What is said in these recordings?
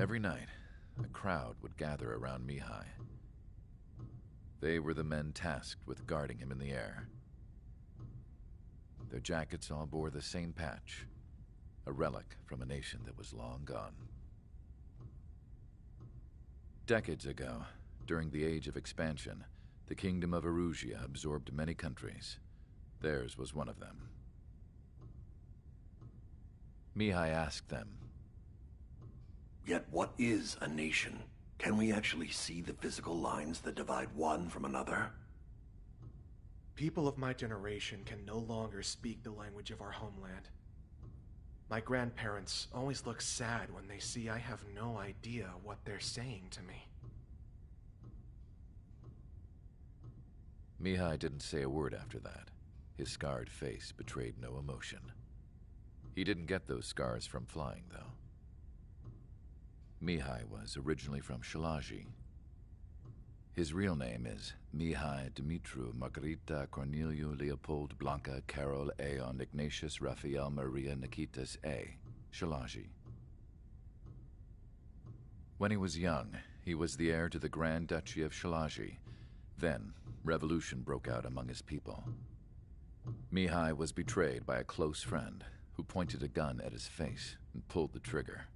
Every night, a crowd would gather around Mihai. They were the men tasked with guarding him in the air. Their jackets all bore the same patch, a relic from a nation that was long gone. Decades ago, during the Age of Expansion, the Kingdom of Erusia absorbed many countries. Theirs was one of them. Mihai asked them, "Yet what is a nation? Can we actually see the physical lines that divide one from another?" People of my generation can no longer speak the language of our homeland. My grandparents always look sad when they see I have no idea what they're saying to me. Mihai didn't say a word after that. His scarred face betrayed no emotion. He didn't get those scars from flying, though. Mihai was originally from Shalaji. His real name is Mihai Dumitru Margarita Corneliu Leopold Blanca Carol Aeon Ignatius Raphael Maria Nikitas A. Shalaji. When he was young, he was the heir to the Grand Duchy of Shalaji. Then, revolution broke out among his people. Mihai was betrayed by a close friend who pointed a gun at his face and pulled the trigger.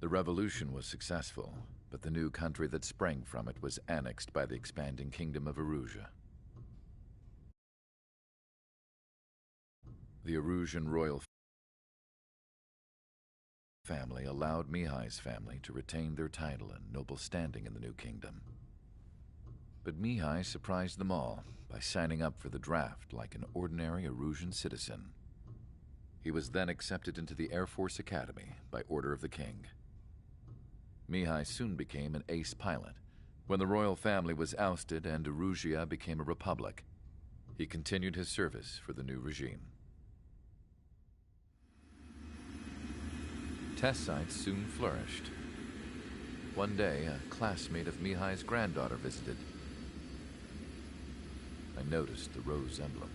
The revolution was successful, but the new country that sprang from it was annexed by the expanding Kingdom of Erusia. The Erusian royal family allowed Mihai's family to retain their title and noble standing in the new kingdom. But Mihai surprised them all by signing up for the draft like an ordinary Erusian citizen. He was then accepted into the Air Force Academy by order of the king. Mihai soon became an ace pilot. When the royal family was ousted and Erusia became a republic, he continued his service for the new regime. Test sites soon flourished. One day, a classmate of Mihai's granddaughter visited. I noticed the rose emblem.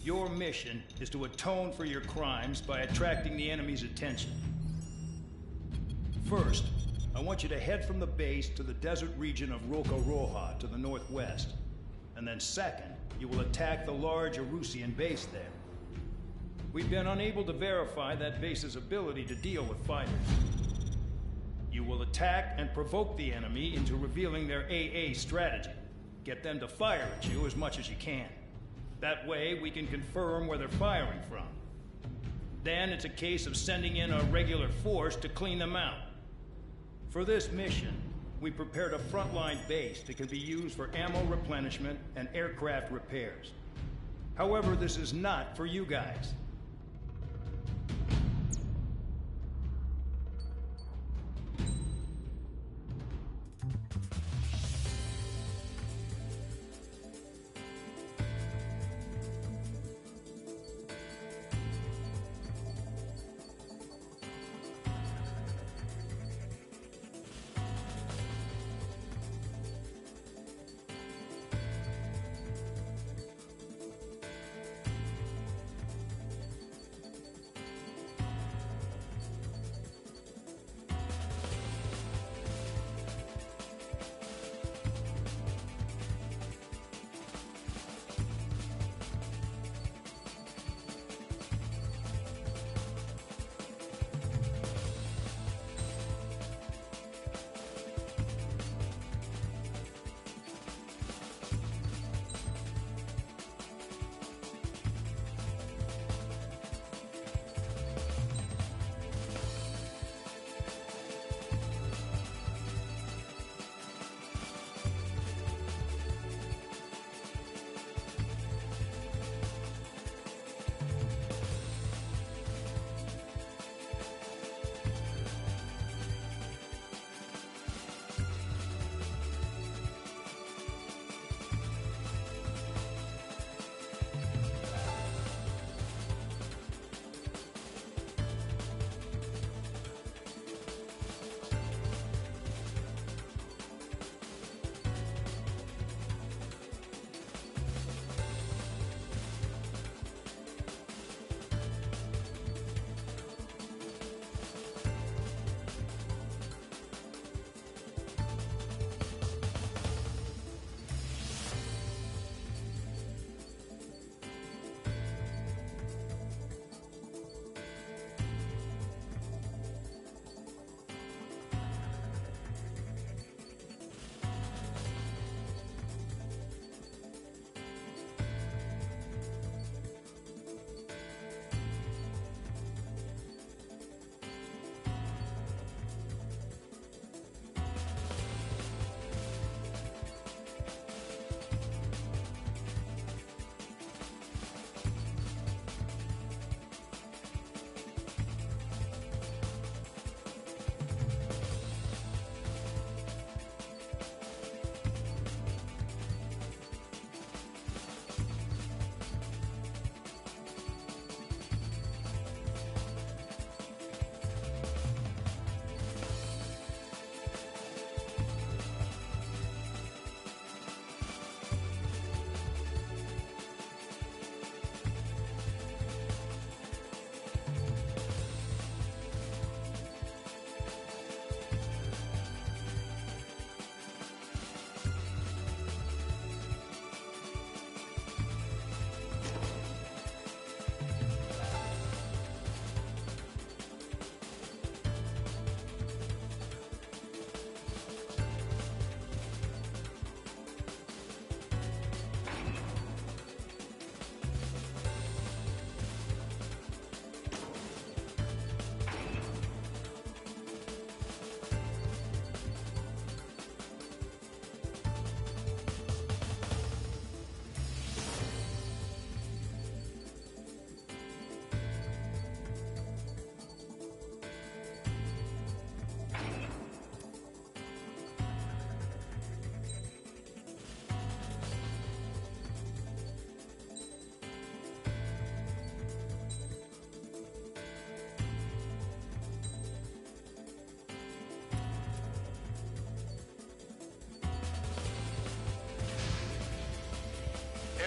Your mission is to atone for your crimes by attracting the enemy's attention. First, I want you to head from the base to the desert region of Rocaroja to the northwest. And then second, you will attack the large Erusian base there. We've been unable to verify that base's ability to deal with fighters. You will attack and provoke the enemy into revealing their AA strategy. Get them to fire at you as much as you can. That way, we can confirm where they're firing from. Then it's a case of sending in a regular force to clean them out. For this mission, we prepared a frontline base that can be used for ammo replenishment and aircraft repairs. However, this is not for you guys.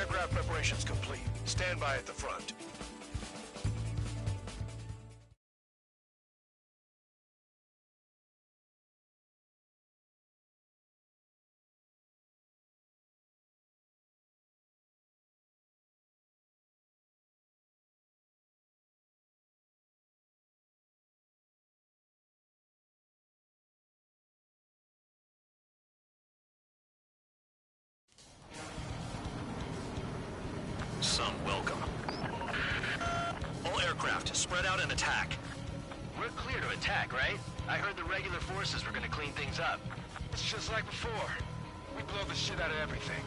Aircraft preparations complete. Stand by at the front. Some welcome. All aircraft, spread out and attack. We're clear to attack, right? I heard the regular forces were gonna clean things up. It's just like before. We blow the shit out of everything.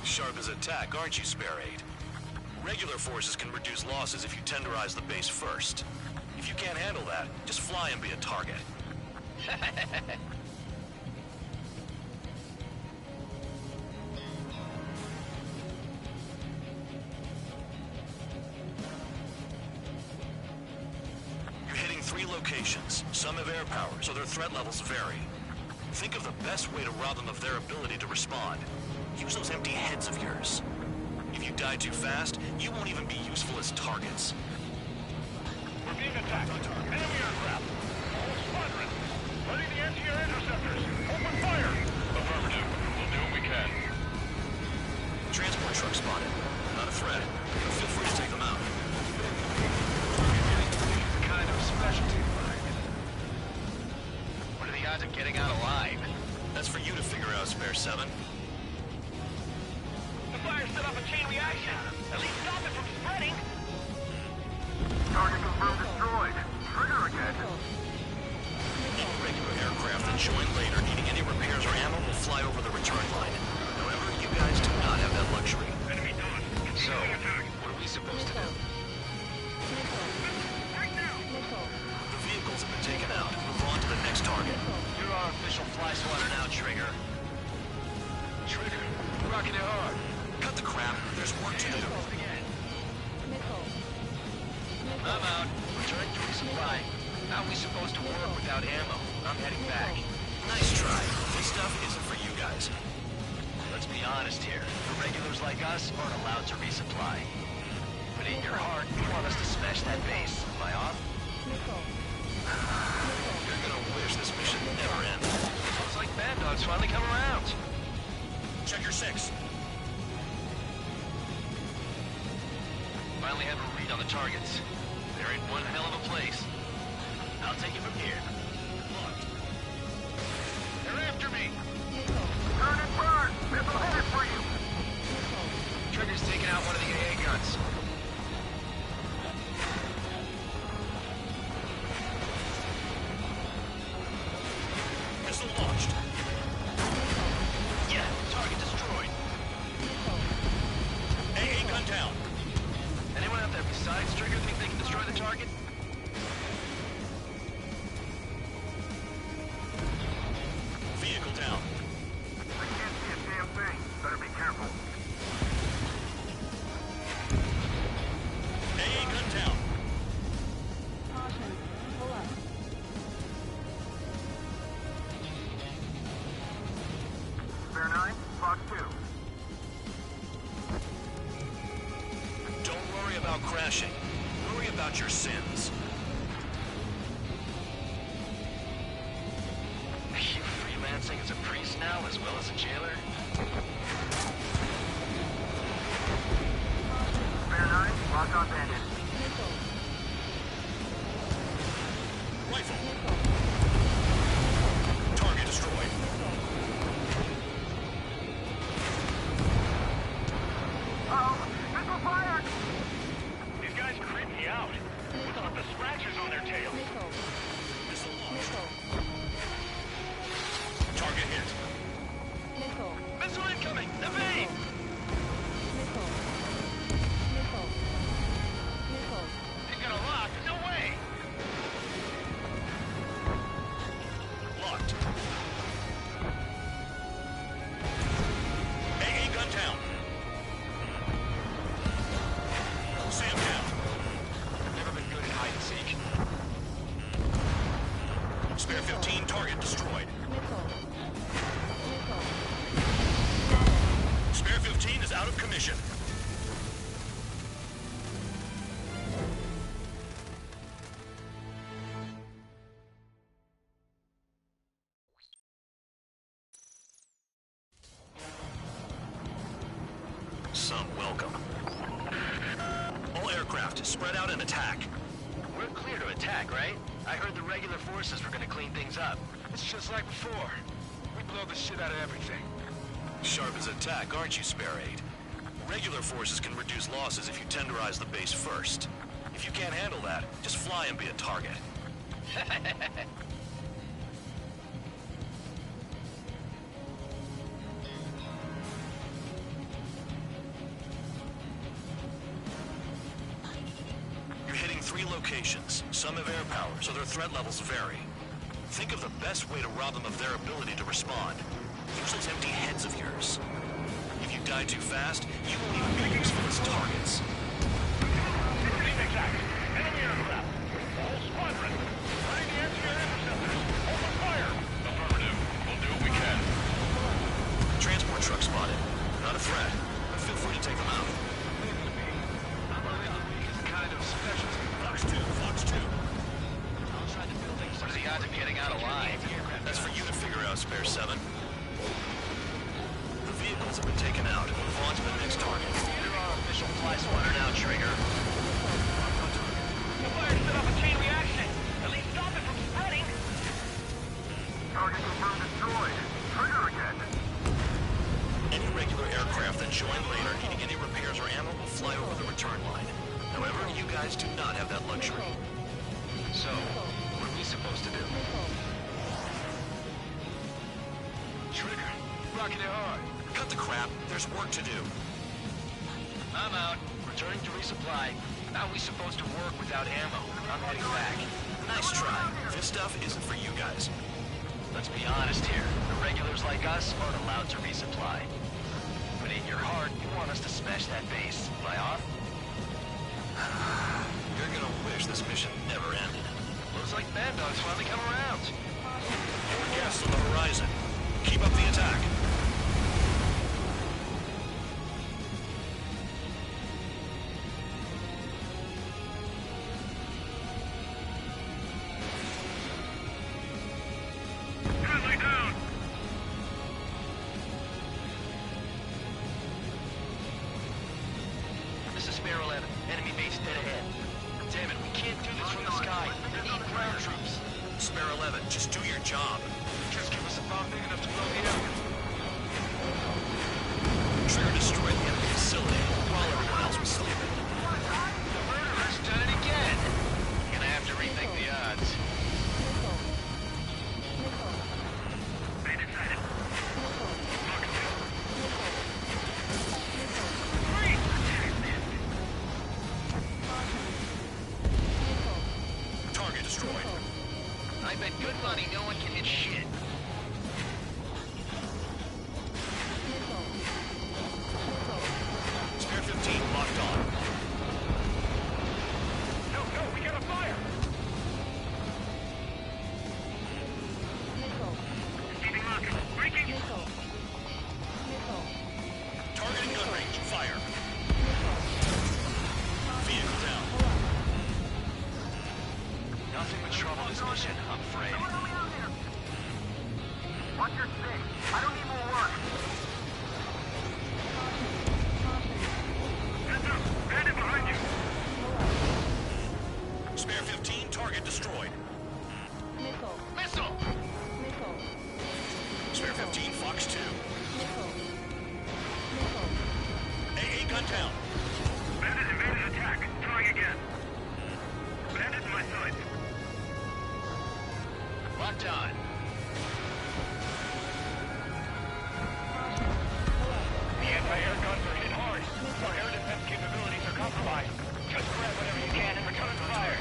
Sharp as attack, aren't you, Spare Aid? Regular forces can reduce losses if you tenderize the base first. If you can't handle that, just fly and be a target. You're hitting 3 locations. Some have air power, so their threat levels vary. Think of the best way to rob them of their ability to respond. Use those empty heads of yours. If you die too fast, you won't even be useful as targets. We're being attacked. Enemy aircraft. All squadron. Ready the anti-air interceptors. Open fire. Affirmative. We'll do what we can. Transport truck spotted. Not a threat, but feel free to take them out. Kind of specialty line. What are the odds of getting out alive? That's for you to figure out, Spare 7. The fire set off a chain reaction. At least stop it from spreading. Target confirmed destroyed. Trigger again. Any regular aircraft that join later needing any repairs or ammo will fly over the return line. However, you guys do not have that luxury. Enemy done. So, what are we supposed to do? The vehicles have been taken out. Move on to the next target. You're our official fly swatter now, Trigger. Trigger. Rocking it hard. Cut the crap. There's work to do. I'm out. Returning to resupply. How are we supposed to work without ammo? I'm heading back. Nice try. This stuff isn't for you guys. Let's be honest here. The regulars like us aren't allowed to resupply. But in your heart, you want us to smash that base. Am I off? You're gonna wish this mission never ends. Looks like Bad Dog's finally come around. Check your 6. Finally have a read on the targets. They're in one hell of a place. I'll take it from here. They're after me. Turn and burn. Missile headed for you. Trigger's taking out one of the AA guns. Missile launched. Yeah, target destroyed. AA gun down. Anyone out there besides Trigger think they can destroy the target? Vehicle down. I can't see a damn thing. Better be careful. AA gun down. Spare 9, Fox 2. Don't worry about crashing. Worry about your sins. You freelancing as a priest now as well as a jailer? Spare 9, lock on bandit. Rifle. Target destroyed. Uh-oh, missile fired! These guys creep me out. What's with the scratches on their tails? Missile launched. Target hit. Missile incoming! Evade! spread out and attack. We're clear to attack, right? I heard the regular forces were gonna clean things up. It's just like before. We blow the shit out of everything. Sharp as a tack, aren't you, Spare 8? Regular forces can reduce losses if you tenderize the base first. If you can't handle that, just fly and be a target. You're hitting 3 locations. Some have air power, so their threat levels vary. Think of the best way to rob them of their ability to respond. Use those empty heads of yours. If you die too fast, you won't even be useful as targets. Phoenix Act. Enemy aircraft. All squadron. Ready the anti-air interceptors. Open fire. Affirmative. We'll do what we can. Transport truck spotted. Not a threat, but feel free to take them out. Kind of special. Fox 2, Fox 2. Outside the building, what are the odds of getting out alive? That's for you to figure out, Spare 7. The vehicles have been taken out. Move on to the next target. You're our official fly swatter now, Trigger. The fire set off a chain reaction. At least stop it from spreading. Target confirmed destroyed. Trigger again. Any regular aircraft that join later needing any repairs or ammo will fly over the return line. However, you guys do not have that luxury. So, what are we supposed to do? Trigger. Rocking it hard. Cut the crap. There's work to do. I'm out. Returning to resupply. How are we supposed to work without ammo? I'm heading back. Nice try. This stuff isn't for you guys. Let's be honest here. The regulars like us aren't allowed to resupply. But in your heart, you want us to smash that base. Am I off? You're gonna wish this mission never ended. Looks like Bad Dog's finally come around. More gas on the horizon. Keep up the attack. Friendly down. This is Spare 11. Enemy base dead ahead. Damn it, we can't do this from the sky. We need ground troops. Spare 11, just do your job. Just give us a bomb big enough to blow the area. Trigger destroyed the enemy facility while everyone else was sleeping. The murderer's done it again. Gonna have to rethink the odds. Made it sighted. Mark 2. Target destroyed. I bet good money no one can hit shit. Spare 15 locked on. No, we got a fire. Keeping locked. Breaking. Targeting gun range. Fire. Vehicle down. Nothing but trouble this mission, I'm afraid. Watch your space. I don't need more work. Heads up. Bandit behind you. Spare 15, target destroyed. Missile! Spare 15, Fox 2. AA gun down. Bandit invaded attack. Trying again. Bandit in my sights. Locked on. The anti-air guns are hit hard. Our air defense capabilities are compromised. Just grab whatever you can and return fire.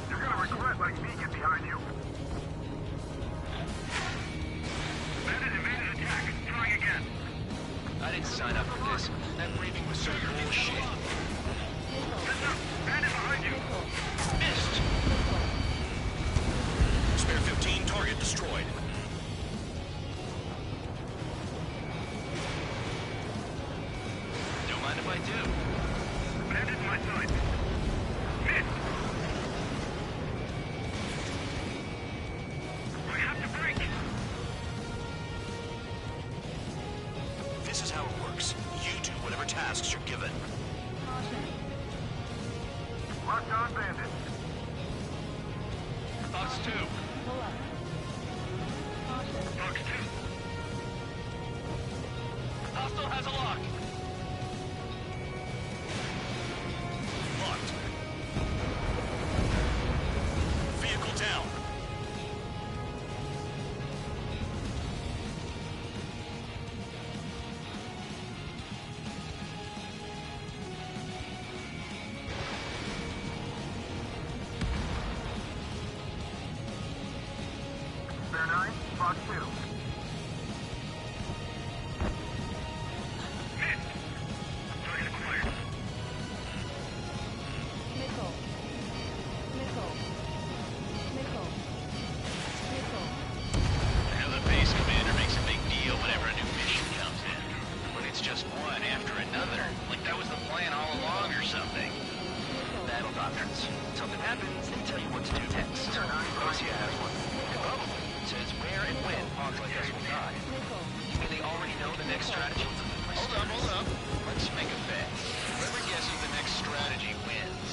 You're gonna regret letting me get behind you. Bandit invaded attack. Trying again. I didn't sign up for this. That briefing was so bullshit. Heads up. Bandit behind you. Missed! Spare 15, target destroyed. Don't mind if I do. Bandit in my sights. Missed. I have to break. tasks you're given. Marked on bandit. Fox 2. Fox 2. Hostile has a lock. Locked. Vehicle down. Bear 9, Fox 2. Hit! Target acquired. Missile. Missile. Missile. Missile. Now the base commander makes a big deal whenever a new mission comes in. But it's just one after another. Like that was the plan all along or something. Battle doctrines. Something happens, they tell you what to do next. Russia has one. And probably says where and when hogs like us will die. And they already know the next strategy? Hold up. Let's make a bet. Whoever guesses the next strategy wins.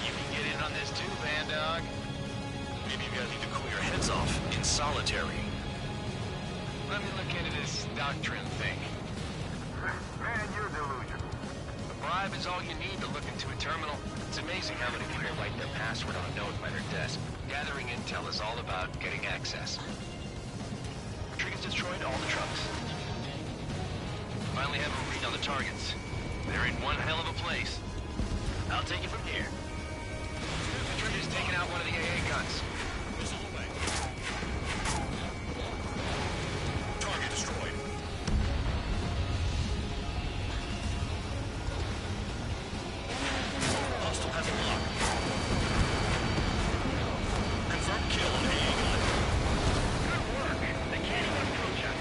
You can get in on this too, Vandog. Maybe you guys need to cool your heads off in solitary. Let me look into this doctrine thing. Man, you're delusional. A bribe is all you need to look into a terminal. It's amazing how many people write their password on a note by their desk. Gathering intel is all about getting access. Trigger's destroyed all the trucks. Finally have a read on the targets. They're in one hell of a place. I'll take it from here. Trigger's taken out one of the AA guns. Missile away. Target destroyed. Hostile has a lock. Confirmed kill on AA gun. Good work. They can't even approach us.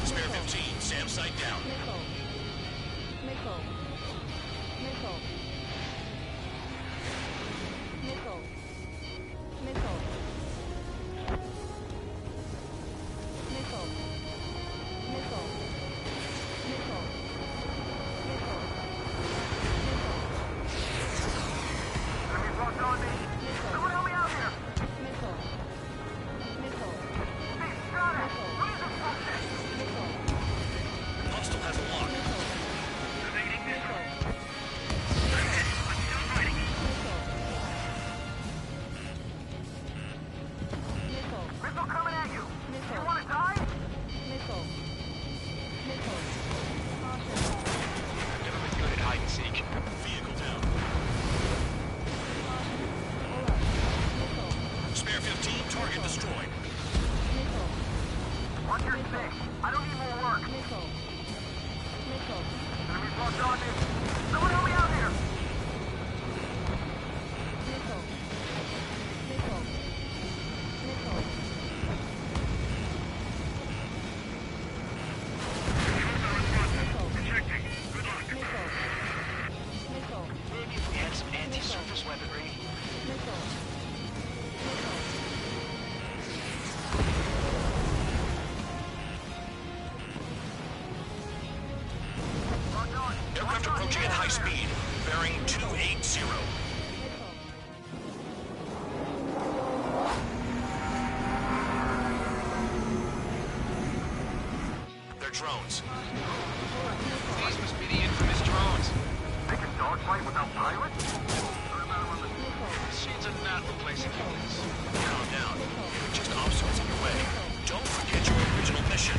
Spare 15, SAM site down. Missile. Missile. Missile. Missile. Missile. Missile. Missile. Missile. Missile. Enemy blocked on me. Someone help me out here. Missile. Missile. Hey, got it. What is this bullshit? Missile. Hostile has a lock. Evading missile. Missile. Missile coming at you. Missile. You want to die? Missile. Missile. Never been good at hide and seek. Vehicle down. Hold up. Missile. Spare 15, target destroyed. Missile. Watch your six. I don't need more work. Missile. Missile. Enemy blocked on me. Someone help me out here. Missile. Missile. Missile. Checking. Good luck. Missile. Missile. Maybe if we had some anti-surface weaponry. Missile. Aircraft approaching at high speed. Bearing 280. They're drones. These must be the infamous drones. They can dogfight without pilots? Machines are not replacing humans. Calm down. Just obstacles in your way. Don't forget your original mission.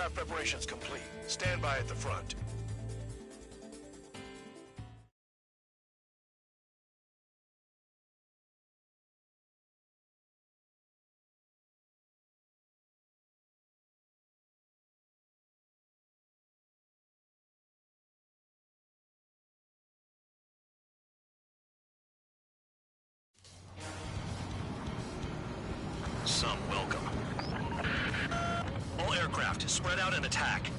Aircraft preparations complete. Stand by at the front. Some welcome. All aircraft, spread out and attack.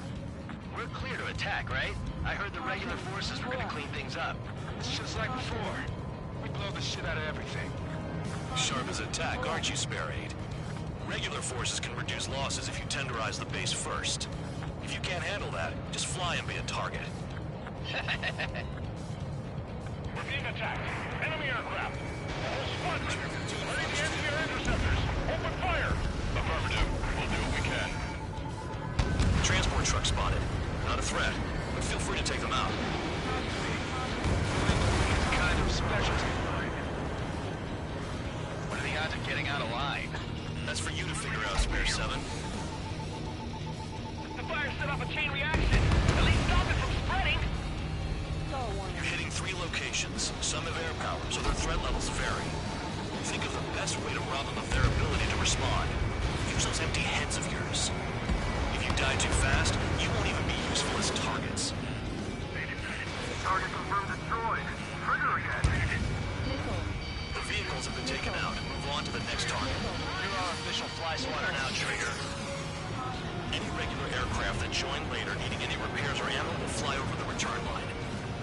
We're clear to attack, right? I heard the regular forces were gonna clean things up. It's just like before. We blow the shit out of everything. Sharp as attack, aren't you, Spare Aid? Regular forces can reduce losses if you tenderize the base first. If you can't handle that, just fly and be a target. We're being attacked. Enemy aircraft. All squadron. Ready the anti-air interceptors. Open fire. Affirmative. We'll do what we can. Transport truck spotted. Not a threat, but feel free to take them out. It's kind of specialty of mine. What are the odds of getting out alive? That's for you to figure out, Spare 7. The fire set off a chain reaction. At least stop it from spreading. Star warning. You're hitting 3 locations. Some have air power, so their threat levels vary. Think of the best way to rob them of their ability to respond. Use those empty heads of yours. If you die too fast, you won't even be useful as targets. Target confirmed destroyed. Trigger again. Missile. The vehicles have been taken out. Move on to the next target. You're our official fly swatter now, Trigger. Any regular aircraft that join later needing any repairs or ammo will fly over the return line.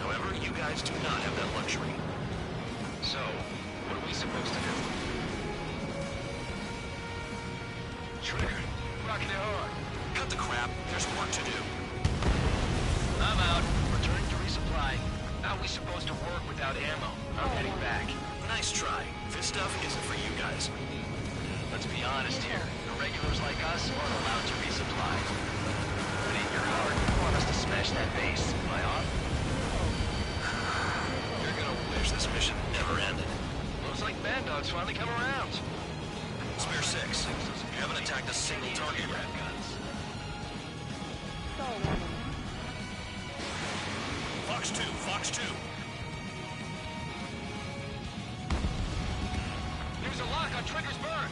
However, you guys do not have that luxury. So, what are we supposed to do? Trigger, rocking it hard. Cut the crap. There's work to do. I'm out. Returning to resupply. How are we supposed to work without ammo? I'm heading back. Nice try. This stuff isn't for you guys. Let's be honest here. The regulars like us aren't allowed to resupply. But in your heart, you want us to smash that base. Am I off? You're gonna wish this mission never ended. Looks like Bad Dog's finally come around. Spare 6. You haven't attacked a single target yet. Star warning. Fox 2, Fox 2. There's a lock on Trigger's burn.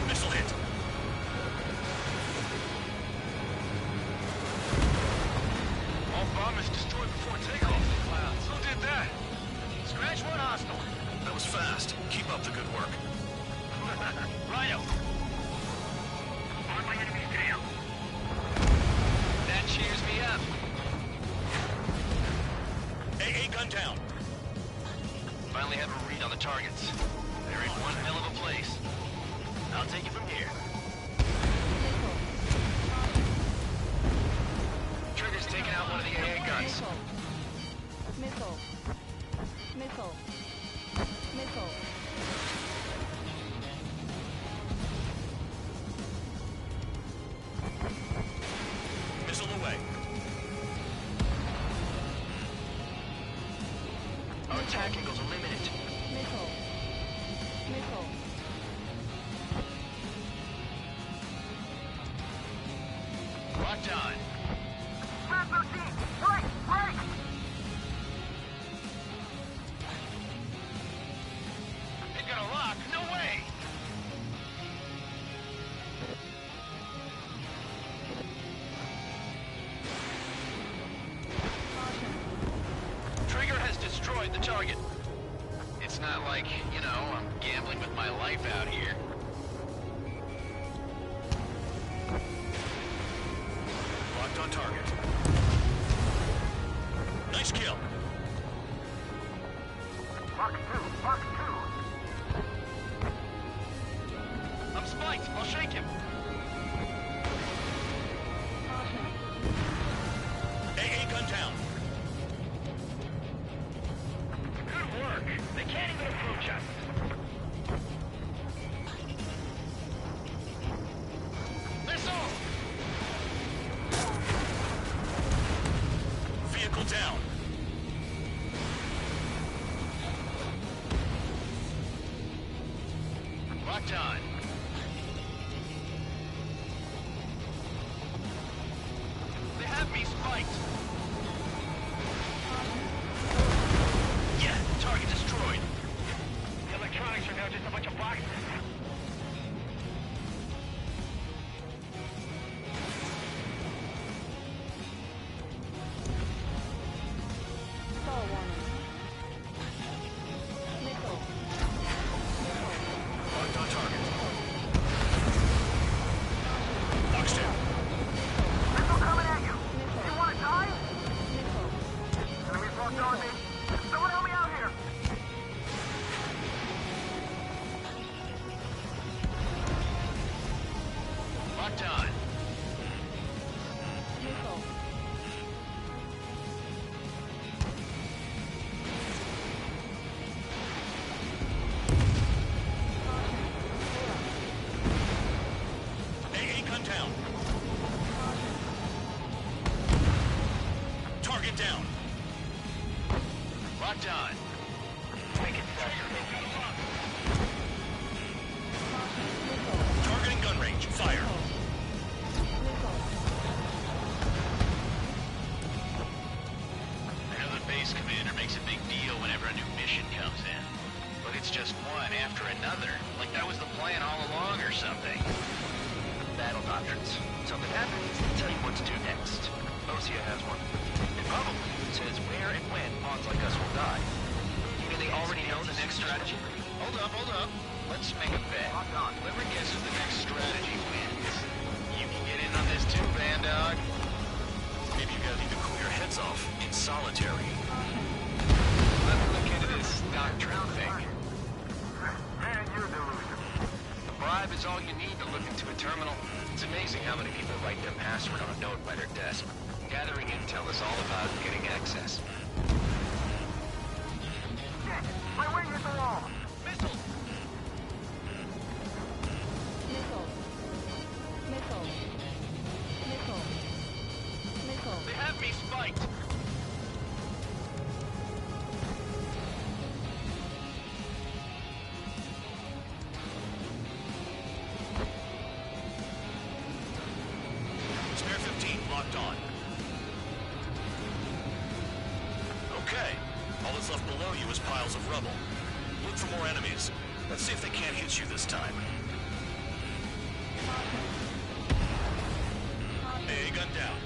Missile hit. All bombers destroyed before takeoff. Who did that? Scratch one hostile. That was fast. Keep up the good work. Rhino. On my enemy's tail. That cheers me up. AA gun down. Finally have a read on the targets. They're in one hell of a place. I'll take it from here. Trigger's taking out one of the AA guns. Missile. Missile. Missile. Missile away. Our attack angles are limited. Missile. Missile. Locked on. Bravo team, break, break! They've got a lock. No way. Trigger has destroyed the target. It's not like, you know, I'm gambling with my life out here. Locked on target. Nice kill. Fox 2, Fox 2. I'm spiked. I'll shake him. AA gun down. Good work. They can't even approach us. Missile! Vehicle down. have me spiked. Yeah, target destroyed. The electronics are now just a bunch of boxes. Star warning. Missile. Locked on target. Fox 2. Missile coming at you. Missile. You want to die? Missile. Enemies locked on me. Someone help me out here. Locked on. Missile. AA gun down. Target down. Locked on. Targeting gun range. Fire. Missile. I know the base commander makes a big deal whenever a new mission comes in. But it's just one after another. Like that was the plan all along or something. Battle doctrines. Something happens, they tell you what to do next. Osea has one. It probably says where and when pawns like us will die. You mean they already know the next strategy? Hold up. Let's make a bet. Whoever guesses the next strategy wins. You can get in on this too, Bandog. Maybe you guys need to cool your heads off in solitary. Let's look into this doctrine thing. Man, you're delusional. A bribe is all you need to look into a terminal. It's amazing how many people write their password on a note by their desk. Gathering intel is all about getting access. Shit, my wing hit the wall. Missile! Missile. Missile. Missile. Missile. They have me spiked! Spare 15 locked on. Okay. All that's left below you is piles of rubble. Look for more enemies. Let's see if they can't hit you this time. AA gun down.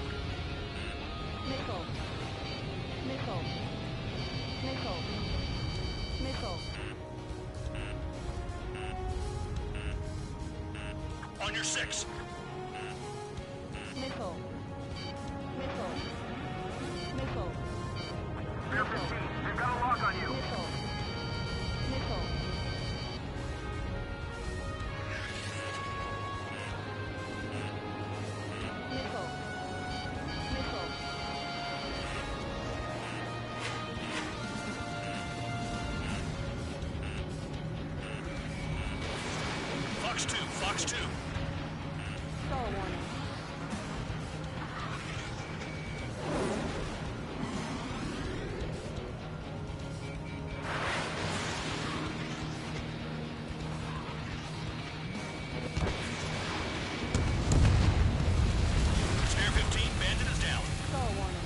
Missile. Missile. Missile. Missile. On your 6. Missile. Missile. Missile. Spare 15, they've got a lock on you. Missile. Missile. Missile. Missile. Fox 2, Fox 2. Star warning. Spare 15, bandit is down. Star warning.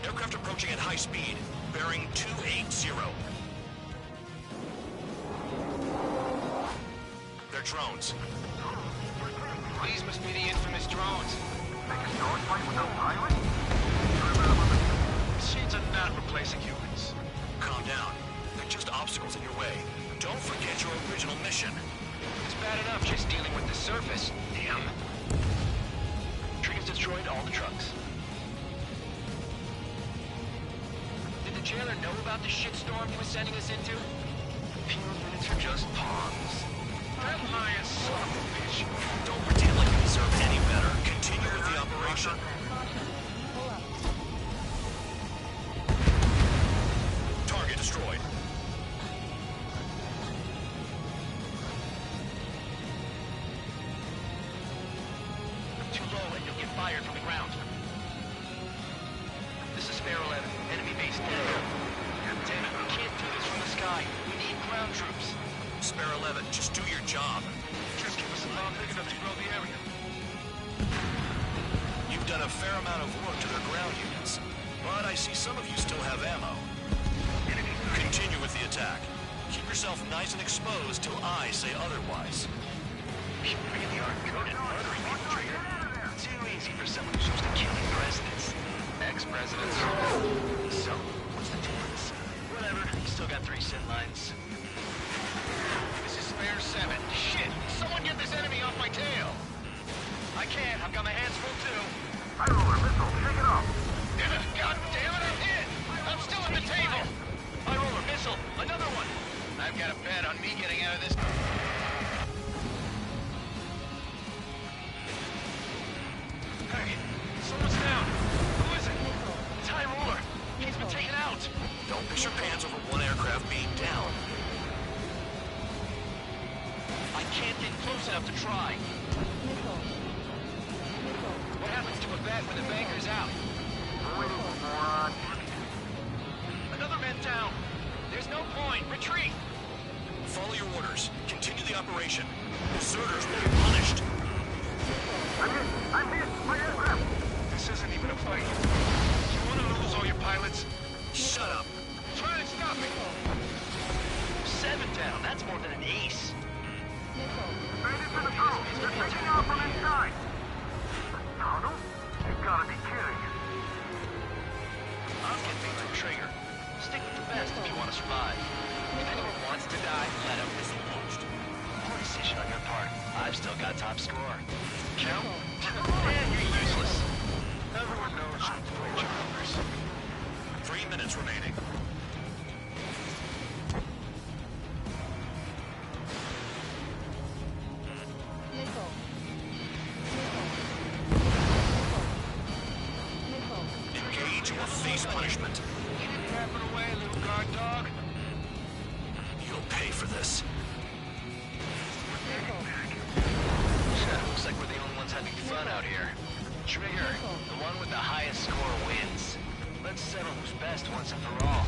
Aircraft approaching at high speed, bearing 280. They're drones. These must be the infamous drones. Make a sword fight with no pilot? Machines are not replacing humans. Calm down. They're just obstacles in your way. Don't forget your original mission. It's bad enough just dealing with the surface. Damn. Triggers destroyed all the trucks. Did the jailer know about the shitstorm he was sending us into? Few units are just pawns. That lion son of a bitch. Don't pretend like you deserve any better. Continue with the operation. Pull up. fired from the ground. This is Spare 11. Enemy base down. Lieutenant, we can't do this from the sky. We need ground troops. Spare 11, just do your job. Just give us a bomb big enough to grow the area. You've done a fair amount of work to their ground units, but I see some of you still have ammo. Continue with the attack. Keep yourself nice and exposed till I say otherwise. We really are good at murdering people, Trigger. Too easy for someone who's used to killing presidents. Ex-presidents. So, what's the difference? Whatever, still got 3 sin lines. This is Spare 7. Shit! Someone get this enemy off my tail! I can't. I've got my hands full too. High roller, missile, shake it off. God damn it, I'm hit! I'm still at the table! High roller missile, another one! I've got a bet on me getting out of this. Hey, someone's down. Who is it? It's High roller. He's been taken out. Don't piss your pants over one aircraft being down. I can't get close enough to try. Missile. Missile. What happens to a bat when the banker's out? Another man down. There's no point. Retreat. Follow your orders. Continue the operation. Deserters will be punished. I'm hit! My aircraft! This isn't even a fight. You want to lose all your pilots? Shut up. Try to stop me. 7 down, that's more than an ace. Missile. Made it to the tunnel! They're taking off from inside! The tunnel? You've gotta be kidding. I'm convinced Trigger. Stick with the best if you want to survive. If anyone wants to die, let him. Missile launched. Poor decision on your part. I've still got top score. Count? Man, you're useless. Everyone knows you play your numbers. 3 minutes remaining. Missile. Missile. Engage or face punishment. Keep tapping away, little guard dog. You'll pay for this. Looks like we're the only ones having fun out here. Trigger, the one with the highest score wins. Let's settle who's best once and for all.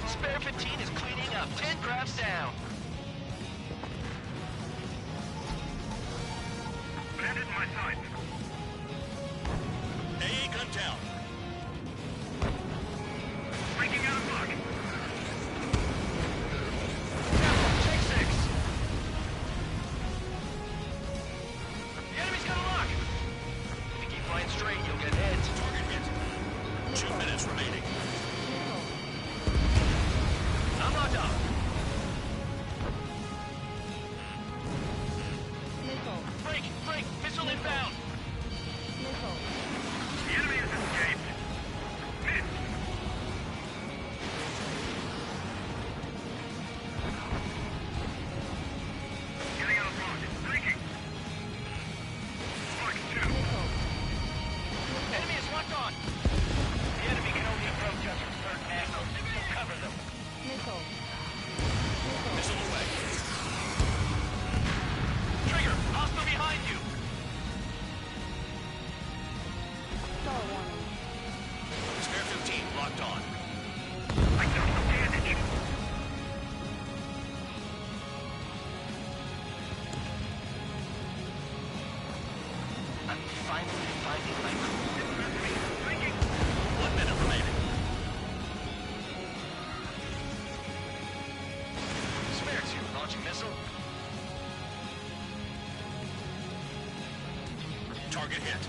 Spare 15 is cleaning up. 10 crafts down. Landed my sight. AA gun down. Breaking out of luck. Take 6. The enemy's got a lock. If you keep flying straight, you'll get hit. Target hit. 2 minutes remaining. I'm locked up. Missile. Break, missile inbound. Missile. The enemy has escaped. Missed. Getting out of luck. Breaking. Luck 2. Missile. Enemy is locked on. The enemy can only approach us from certain angles. So cover them. Missile. Missile away. Trigger, hostile behind you. Star warning. Spare 15 locked on. I took some damage. I'm finally finding my groove. Breaking. 1 minute remaining. Spare 2, launching missile. Target hit.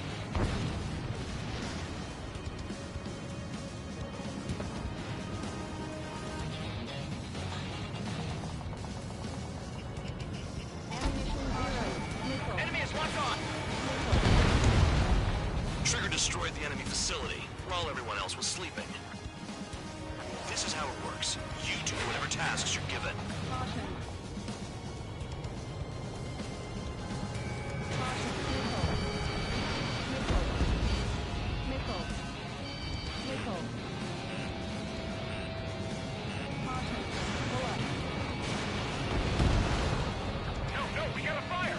Ammunition 0. Missile. Enemy is locked on. Trigger destroyed the enemy facility while everyone else was sleeping. This is how it works. You do whatever tasks you're given. Caution. Caution. Missile. Missile. Missile. Missile. Caution. Pull up. No, we gotta fire.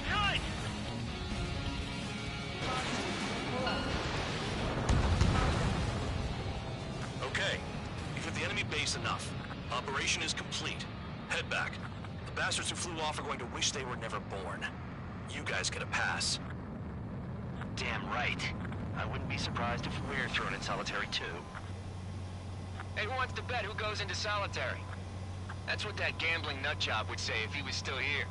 Behind! base enough. Operation is complete. Head back. The bastards who flew off are going to wish they were never born. You guys get a pass. Damn right. I wouldn't be surprised if we're thrown in solitary too. Hey, who wants to bet who goes into solitary? That's what that gambling nutjob would say if he was still here.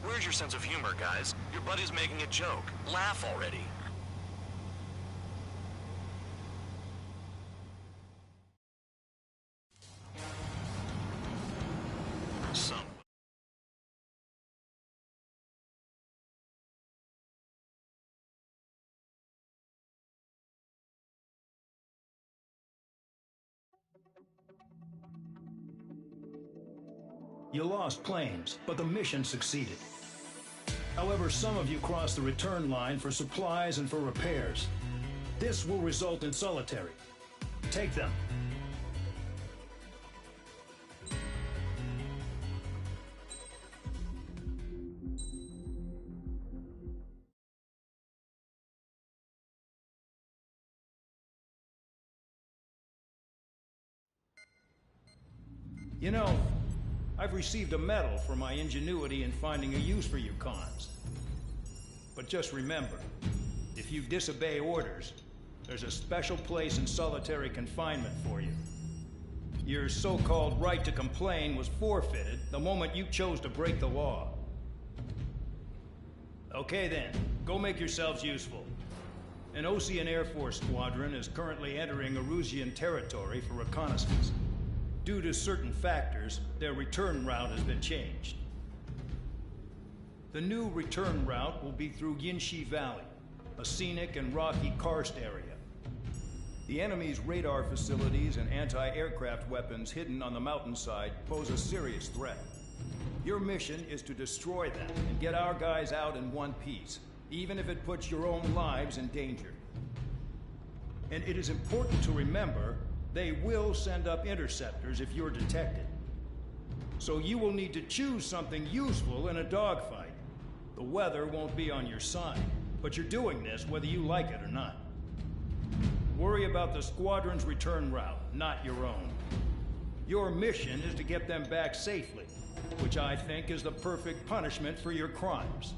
Where's your sense of humor, guys? Your buddy's making a joke. Laugh already. Some. You lost planes, but the mission succeeded. However, some of you crossed the return line for supplies and for repairs. This will result in solitary. Take them. You know, I've received a medal for my ingenuity in finding a use for you cons. But just remember, if you disobey orders, there's a special place in solitary confinement for you. Your so-called right to complain was forfeited the moment you chose to break the law. Okay then, go make yourselves useful. An Osean Air Force squadron is currently entering Erusian territory for reconnaissance. Due to certain factors, their return route has been changed. The new return route will be through Yinshi Valley, a scenic and rocky karst area. The enemy's radar facilities and anti-aircraft weapons hidden on the mountainside pose a serious threat. Your mission is to destroy them and get our guys out in one piece, even if it puts your own lives in danger. And it is important to remember they will send up interceptors if you're detected. So you will need to choose something useful in a dogfight. The weather won't be on your side, but you're doing this whether you like it or not. Worry about the squadron's return route, not your own. Your mission is to get them back safely, which I think is the perfect punishment for your crimes.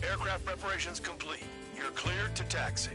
Aircraft preparations complete. You're cleared to taxi.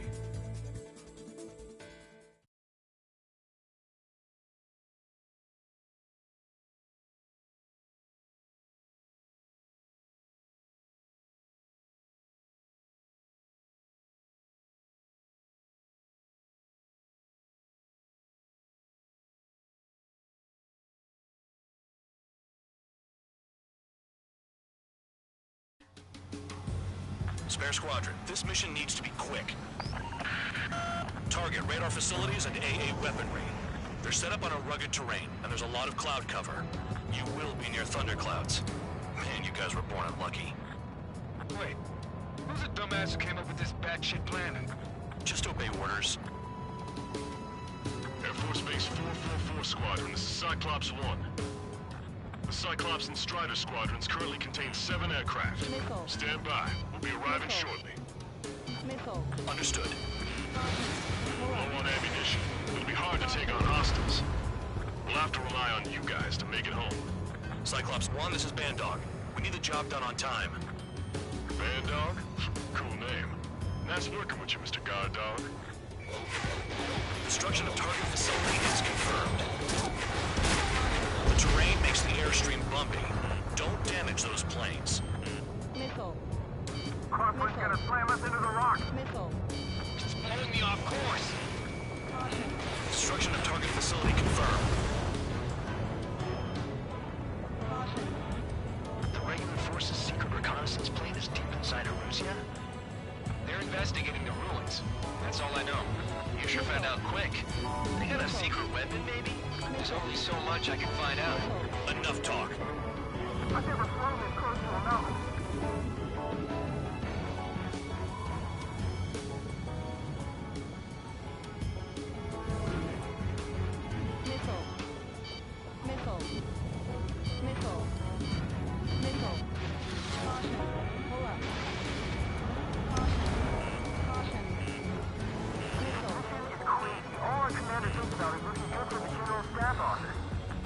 Spare Squadron, this mission needs to be quick. Target radar facilities and AA weaponry. They're set up on a rugged terrain, and there's a lot of cloud cover. You will be near thunderclouds. Man, you guys were born unlucky. Wait, who's the dumbass who came up with this batshit plan? Just obey orders. Air Force Base 444 Squadron, this is Cyclops 1. The Cyclops and Strider squadrons currently contain 7 aircraft. Missile. Stand by. We'll be arriving Missile. shortly. Missile. Understood. Low on ammunition. It'll be hard to take on hostiles. We'll have to rely on you guys to make it home. Cyclops 1, this is Bandog. We need the job done on time. Bad Dog? Cool name. Nice working with you, Mr. Guard Dog. Destruction of target facility is confirmed. The terrain makes the airstream bumpy. Don't damage those planes. Missile. Crosswind's gonna slam us into the rocks. Missile. It's blowing me off course. Caution. Destruction of target facility confirmed. Caution. The regular force's secret reconnaissance plane is deep inside Erusia? They're investigating the ruins. That's all I know. You sure found out quick. They got a secret weapon, maybe? There's only so much I can find out. Enough talk. I've never flown this close to a mountain. Missile. Missile. Missile. Missile. Caution. Pull up. Caution. Caution. Missile. All our commander thinks about is looking good for the general staff office.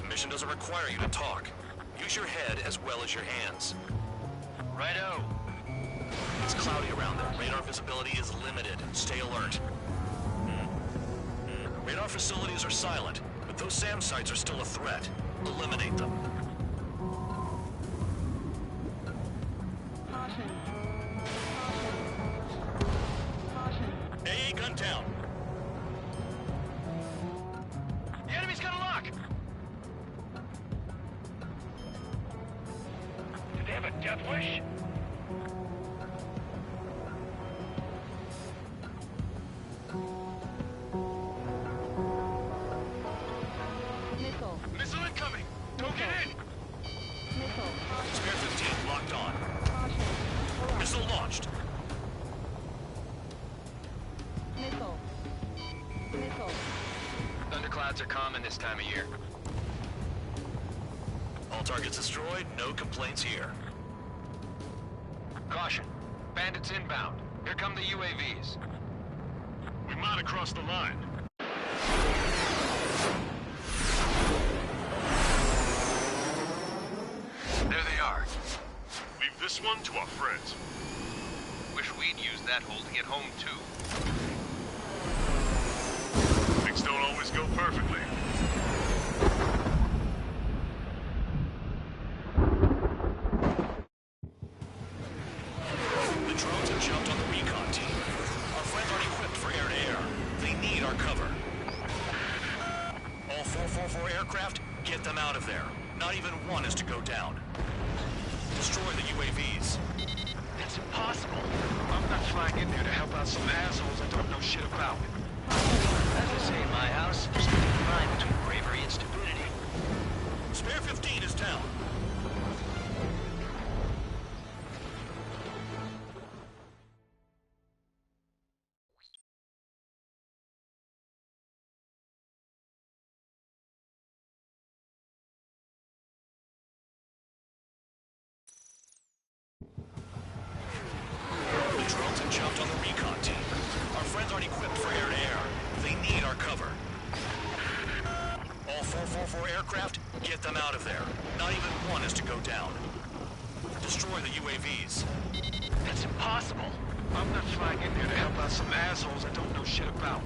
The mission doesn't require you to talk. Use your head as well as your hands. Righto. It's cloudy around there. Radar visibility is limited. Stay alert. Radar facilities are silent, but those SAM sites are still a threat. Eliminate them. Caution. Caution. AA gun down. The enemy's got a lock! Did they have a death wish? Missile. Missile incoming! Don't get in! Missile. Caution. Spare 15 locked on. Caution. Pull up. Missile launched. Missile. Missile. Thunderclouds are common this time of year. All targets destroyed. No complaints here. Caution. Bandits inbound. Here come the UAVs. We might have crossed the line. There they are. Leave this one to our friends. Wish we'd used that hole to get home, too. Things don't always go perfectly. The drones have jumped on the recon team. Our friends aren't equipped for air-to-air. They need our cover. All 444 aircraft, get them out of there. Not even one is to go down. Destroy the UAVs. That's impossible. I'm not flying in there to help out some assholes I don't know shit about. As I say in my house, there's a thin line between bravery and stupidity. Spare 15 is down. The drones have jumped on the recon team. Our friends aren't equipped for air-to-air. They need our cover. All 444 aircraft, get them out of there. Not even one is to go down. Destroy the UAVs. That's impossible. I'm not flying in there to help out some assholes I don't know shit about.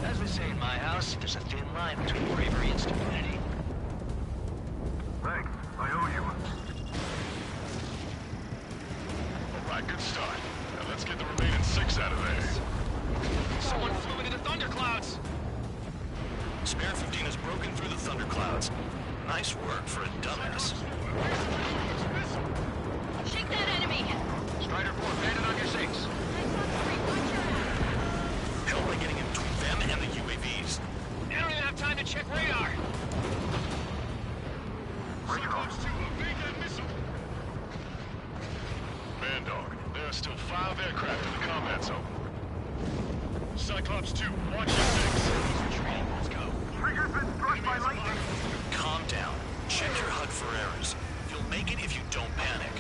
As we say in my house, there's a thin line between bravery and stupidity. Thanks. I owe you one. All right, good start. Now let's get the remaining 6 out of there. Someone flew into the thunderclouds! Spare 15 has broken through the thunderclouds. Nice work for a dumbass. Shake that enemy. Strider 4, bandit on your 6. Hell by getting in between them and the UAVs. They don't even have time to check radar. Cyclops 2, evade that missile. Bandog, there are still 5 aircraft in the combat zone. Cyclops 2, watch your 6. Let's go. Trigger's been struck by lightning. Calm down. Check your HUD for errors. You'll make it if you don't panic.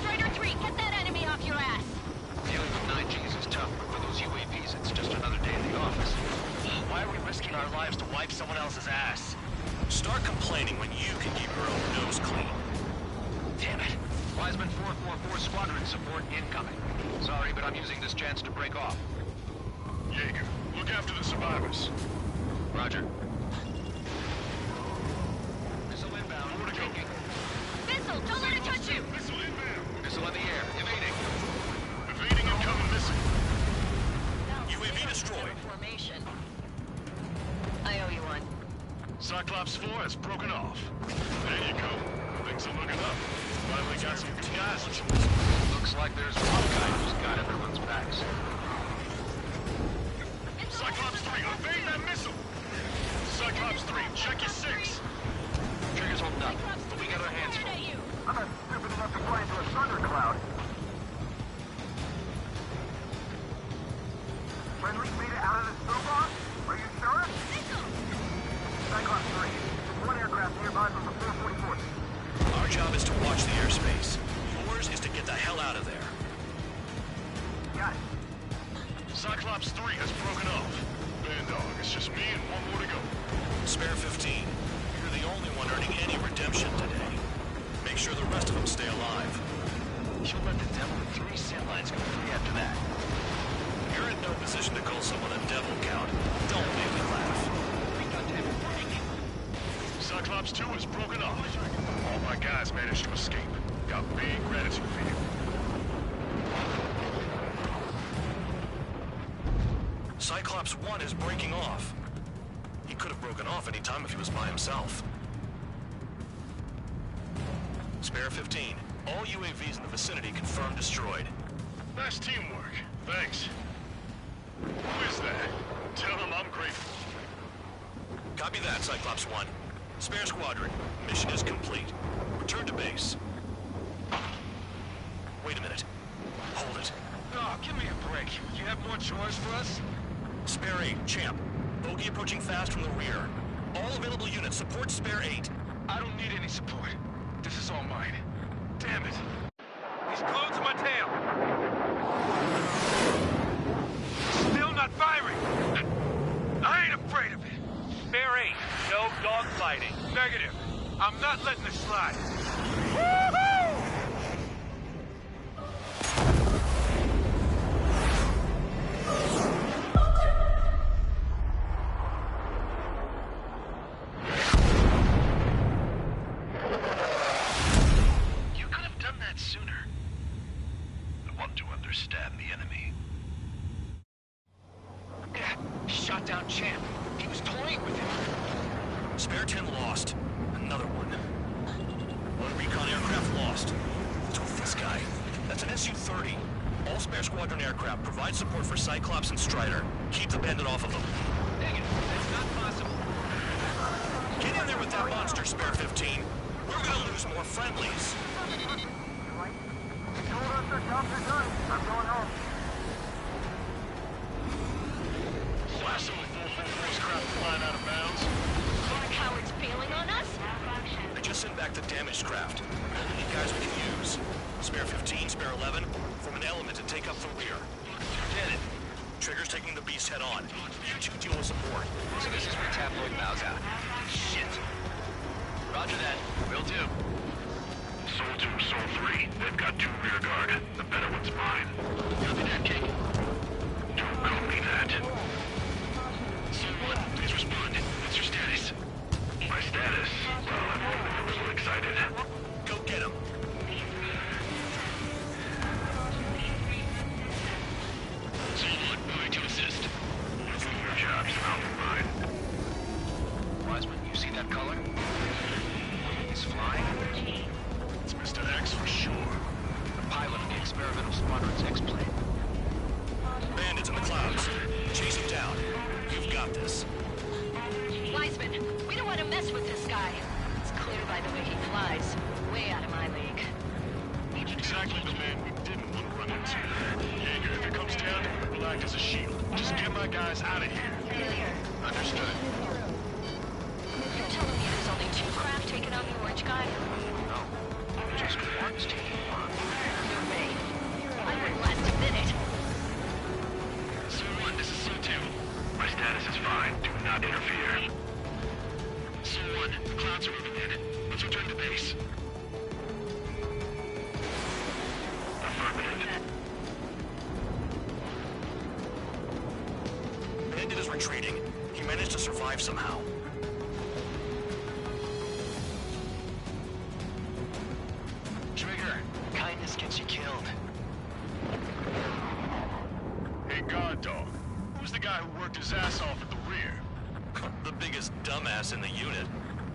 Strider 3, get that enemy off your ass. Dealing with 9Gs is tough, but for those UAVs, it's just another day in the office. Why are we risking our lives to wipe someone else's ass? Start complaining when you can keep your own nose clean. Damn it. Wiseman 444 squadron support incoming. Sorry, but I'm using this chance to break off. Jaeger, look after the survivors. Roger. Missile inbound. More to go. Taking. Cyclops 4 has broken off. There you go. Things are looking up. Finally got some guys. Looks like there's one guy who's got everyone's backs. Cyclops 3, evade that missile! Cyclops 3, check your 6. Trigger's holding up, but we got our hands full. I'm not stupid enough to fly into a thundercloud. Friendly made it out of the snowball? Are you sure? Cyclops 3, there's one aircraft nearby from the 444th. Our job is to watch the airspace. Yours is to get the hell out of there. Got it. Cyclops 3 has broken off. Bandog, it's just me and one more to go. Spare 15. You're the only one earning any redemption today. Make sure the rest of them stay alive. You'll let the devil with 3 sin lines go free after that. You're in no position to call someone a devil, Count. Don't make me laugh. Cyclops 2 has broken off. All my guys managed to escape. Got big gratitude for you. Cyclops 1 is breaking off. He could have broken off any time if he was by himself. Spare 15. All UAVs in the vicinity confirmed destroyed. Nice teamwork. Thanks. Who is that? Tell him I'm grateful. Copy that, Cyclops 1. Spare squadron. Mission is complete. Return to base. Wait a minute. Hold it. Oh, give me a break. You have more chores for us? Spare 8, Champ. Bogey approaching fast from the rear. All available units support Spare 8. I don't need any support. This is all mine. Damn it. He's glued to my tail. Still not firing. I ain't afraid of it. Spare 8, no dogfighting. Negative. I'm not letting this slide. Woohoo! You could have done that sooner. I want to understand the enemy. Shot down Champ. He was toying with him. Spare 10 lost. Another one. One recon aircraft lost. What's with this guy? That's an Su-30. All spare squadron aircraft provide support for Cyclops and Strider. Keep the bandit off of them. Dang it, that's not possible. Get in there with that monster, Spare 15. We're gonna lose more friendlies. Told us their jobs are done. I'm going home. Blast him with 444's craft flying out of bounds. More cowards bailing on us? I just sent back the damaged craft. Only need guys we can use. Spare 15, Spare 11, from an element to take up the rear. Lieutenant, Trigger's taking the beast head on. You two deal with support. So this is where Tabloid bows out. Shit. Roger that. Will do. Soul 2, Soul 3. They've got 2 rear guard. The better one's mine. Copy that, King. Don't call me that. Soul 1, please respond. What's your status? My status? Well, I'm a little excited. Go get him. Soul 1, moving to assist. Your job's not mine. Wiseman, you see that color? He's flying. It's Mr. X for sure. The pilot of the experimental squadron's X-plane. Bandits in the clouds. Chase him down. You've got this. Wiseman, we don't want to mess with this guy. It's clear by the way he flies. Way out of my league. Exactly the man we didn't want to run into. Jaeger, if it comes down to it, we'll act as a shield. Just get my guys out of here. Understood. You're telling me there's only 2 craft taking on the orange guy? No. Just one's taking on. No way. I wouldn't last a minute. Soul 1, this is Soul 2. My status is fine. Do not interfere. Soul 1, the clouds are moving in. Let's return to base. Affirmative. Bandit is retreating. He managed to survive somehow. Trigger, kindness gets you killed. Hey, guard dog. Who's the guy who worked his ass off at the rear? The biggest dumbass in the unit.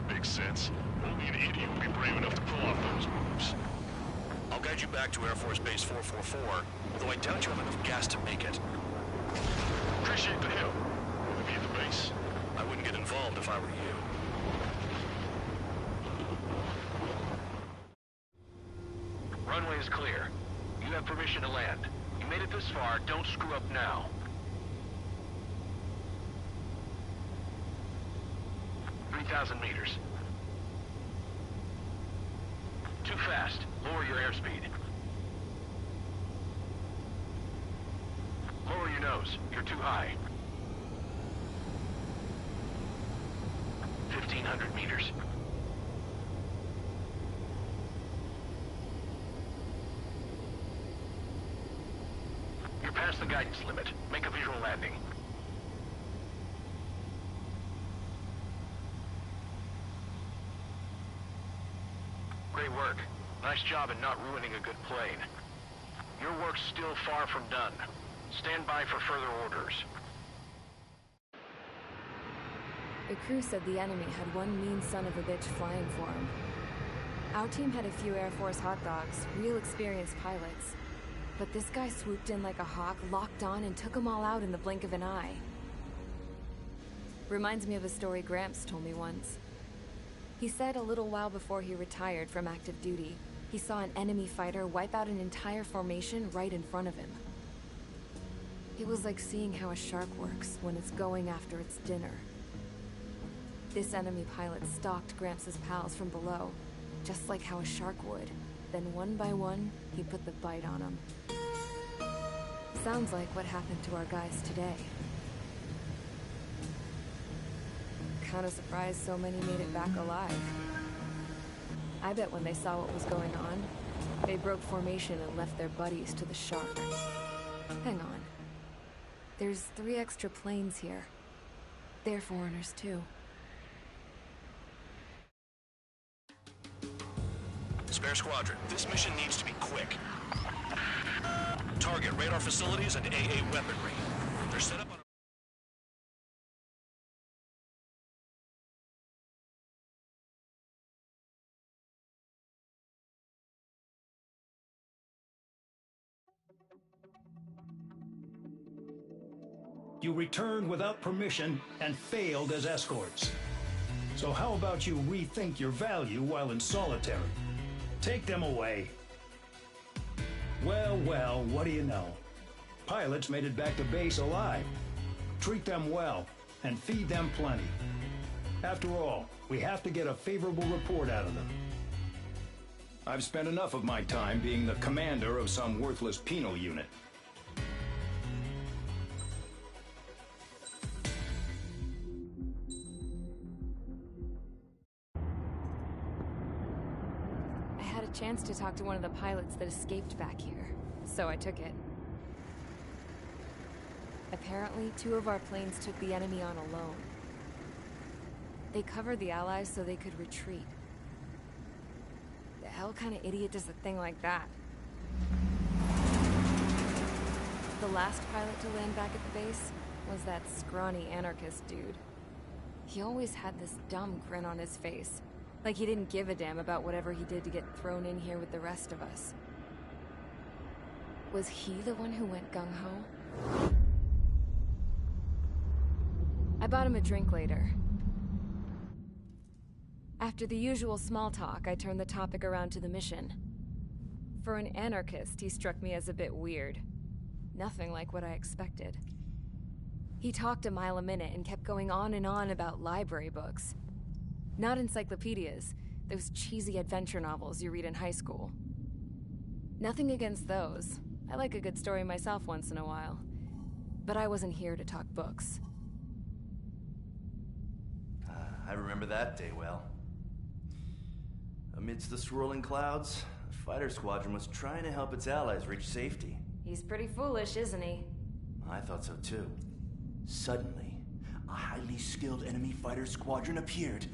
Makes sense. Only an idiot would be brave enough to pull off those moves. I'll guide you back to Air Force Base 444, though I doubt you have enough gas to make it. Appreciate the help. Will be at the base? I wouldn't get involved if I were you. Runway is clear. You have permission to land. You made it this far, don't screw up now. $3,000 meters. Too fast. Lower your airspeed. Lower your nose. You're too high. 1,500 meters. You're past the guidance limit. Make a visual landing. Great work. Nice job in not ruining a good plane. Your work's still far from done. Stand by for further orders. The crew said the enemy had one mean son of a bitch flying for him. Our team had a few Air Force hot dogs, real experienced pilots. But this guy swooped in like a hawk, locked on, and took them all out in the blink of an eye. Reminds me of a story Gramps told me once. He said a little while before he retired from active duty, he saw an enemy fighter wipe out an entire formation right in front of him. It was like seeing how a shark works when it's going after its dinner. This enemy pilot stalked Gramps' pals from below, just like how a shark would. Then one by one, he put the bite on them. Sounds like what happened to our guys today. Kinda surprised so many made it back alive. I bet when they saw what was going on, they broke formation and left their buddies to the shark. Hang on. There's 3 extra planes here. They're foreigners too. Spare Squadron, this mission needs to be quick. Target radar facilities and AA weaponry. They're set up on You returned without permission and failed as escorts. So how about you rethink your value while in solitary? Take them away. Well, well, what do you know? Pilots made it back to base alive. Treat them well and feed them plenty. After all, we have to get a favorable report out of them. I've spent enough of my time being the commander of some worthless penal unit. Chance to talk to one of the pilots that escaped back here, so I took it. Apparently, 2 of our planes took the enemy on alone. They covered the Allies so they could retreat. The hell kind of idiot does a thing like that? The last pilot to land back at the base was that scrawny anarchist dude. He always had this dumb grin on his face. Like he didn't give a damn about whatever he did to get thrown in here with the rest of us. Was he the one who went gung-ho? I bought him a drink later. After the usual small talk, I turned the topic around to the mission. For an anarchist, he struck me as a bit weird. Nothing like what I expected. He talked a mile a minute and kept going on and on about library books. Not encyclopedias, those cheesy adventure novels you read in high school. Nothing against those. I like a good story myself once in a while. But I wasn't here to talk books. I remember that day well. Amidst the swirling clouds, the fighter squadron was trying to help its allies reach safety. He's pretty foolish, isn't he? I thought so too. Suddenly, a highly skilled enemy fighter squadron appeared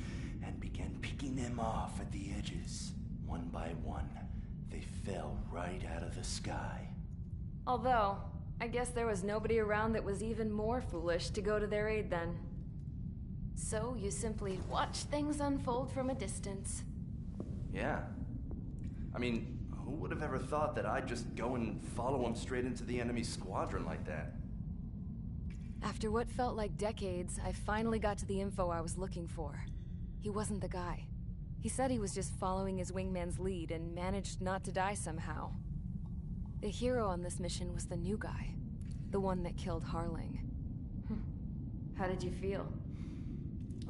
and began picking them off at the edges. One by one, they fell right out of the sky. Although, I guess there was nobody around that was even more foolish to go to their aid then. So you simply watch things unfold from a distance. Yeah. I mean, who would have ever thought that I'd just go and follow him straight into the enemy squadron like that? After what felt like decades, I finally got to the info I was looking for. He wasn't the guy. He said he was just following his wingman's lead and managed not to die somehow. The hero on this mission was the new guy. The one that killed Harling. How did you feel?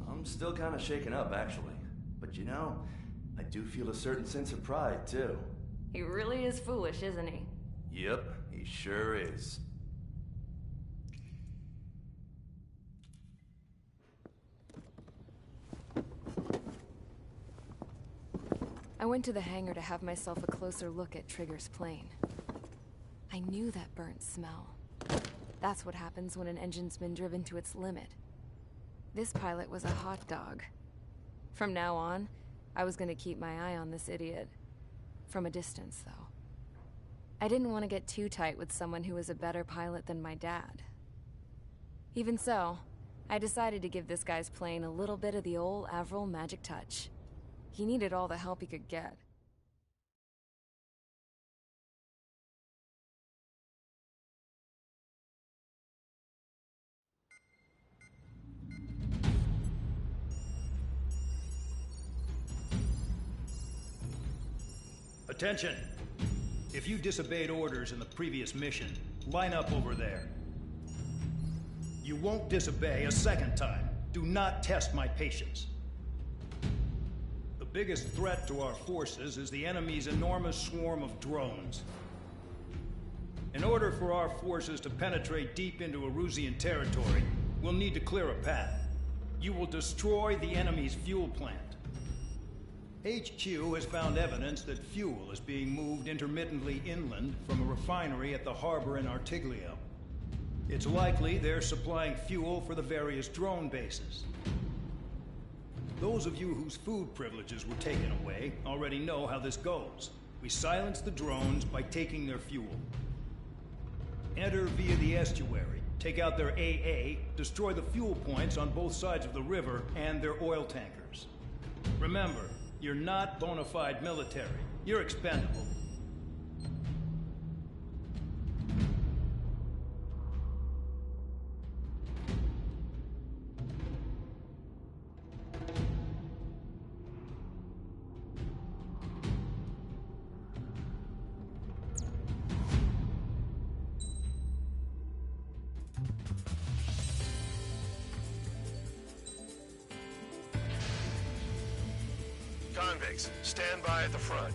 I'm still kind of shaken up, actually. But you know, I do feel a certain sense of pride, too. He really is foolish, isn't he? Yep, he sure is. I went to the hangar to have myself a closer look at Trigger's plane. I knew that burnt smell. That's what happens when an engine's been driven to its limit. This pilot was a hot dog. From now on, I was gonna keep my eye on this idiot. From a distance, though. I didn't want to get too tight with someone who was a better pilot than my dad. Even so, I decided to give this guy's plane a little bit of the old Avril magic touch. He needed all the help he could get. Attention! If you disobeyed orders in the previous mission, line up over there. You won't disobey a second time. Do not test my patience. The biggest threat to our forces is the enemy's enormous swarm of drones. In order for our forces to penetrate deep into Erusian territory, we'll need to clear a path. You will destroy the enemy's fuel plant. HQ has found evidence that fuel is being moved intermittently inland from a refinery at the harbor in Artiglio. It's likely they're supplying fuel for the various drone bases. Those of you whose food privileges were taken away already know how this goes. We silence the drones by taking their fuel. Enter via the estuary, take out their AA, destroy the fuel points on both sides of the river and their oil tankers. Remember, you're not bona fide military. You're expendable. Convicts, stand by at the front.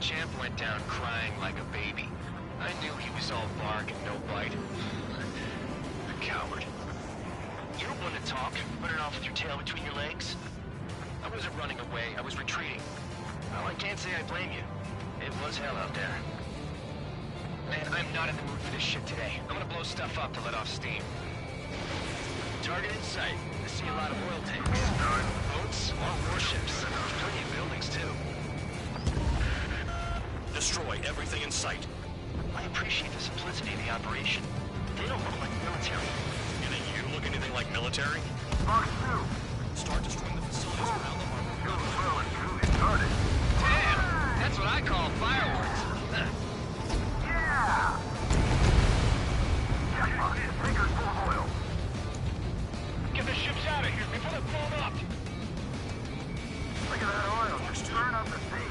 Champ went down crying like a baby. I knew he was all bark and no bite. A coward. You're one to talk, running off with your tail between your legs. I wasn't running away, I was retreating. Well, I can't say I blame you. It was hell out there. Man, I'm not in the mood for this shit today. I'm gonna blow stuff up to let off steam. Target in sight. I see a lot of oil tanks. Boats, more warships. There's plenty of buildings, too. Destroy everything in sight. I appreciate the simplicity of the operation. They don't look like military. You think you look anything like military? Mark 2. Start destroying the facilities around the harbor. You're well and truly started. Damn! That's what I call fireworks. Yeah! Jackpot, tankers full of oil. Get the ships out of here before they're blown up. Look at that oil. Just burn up the sea.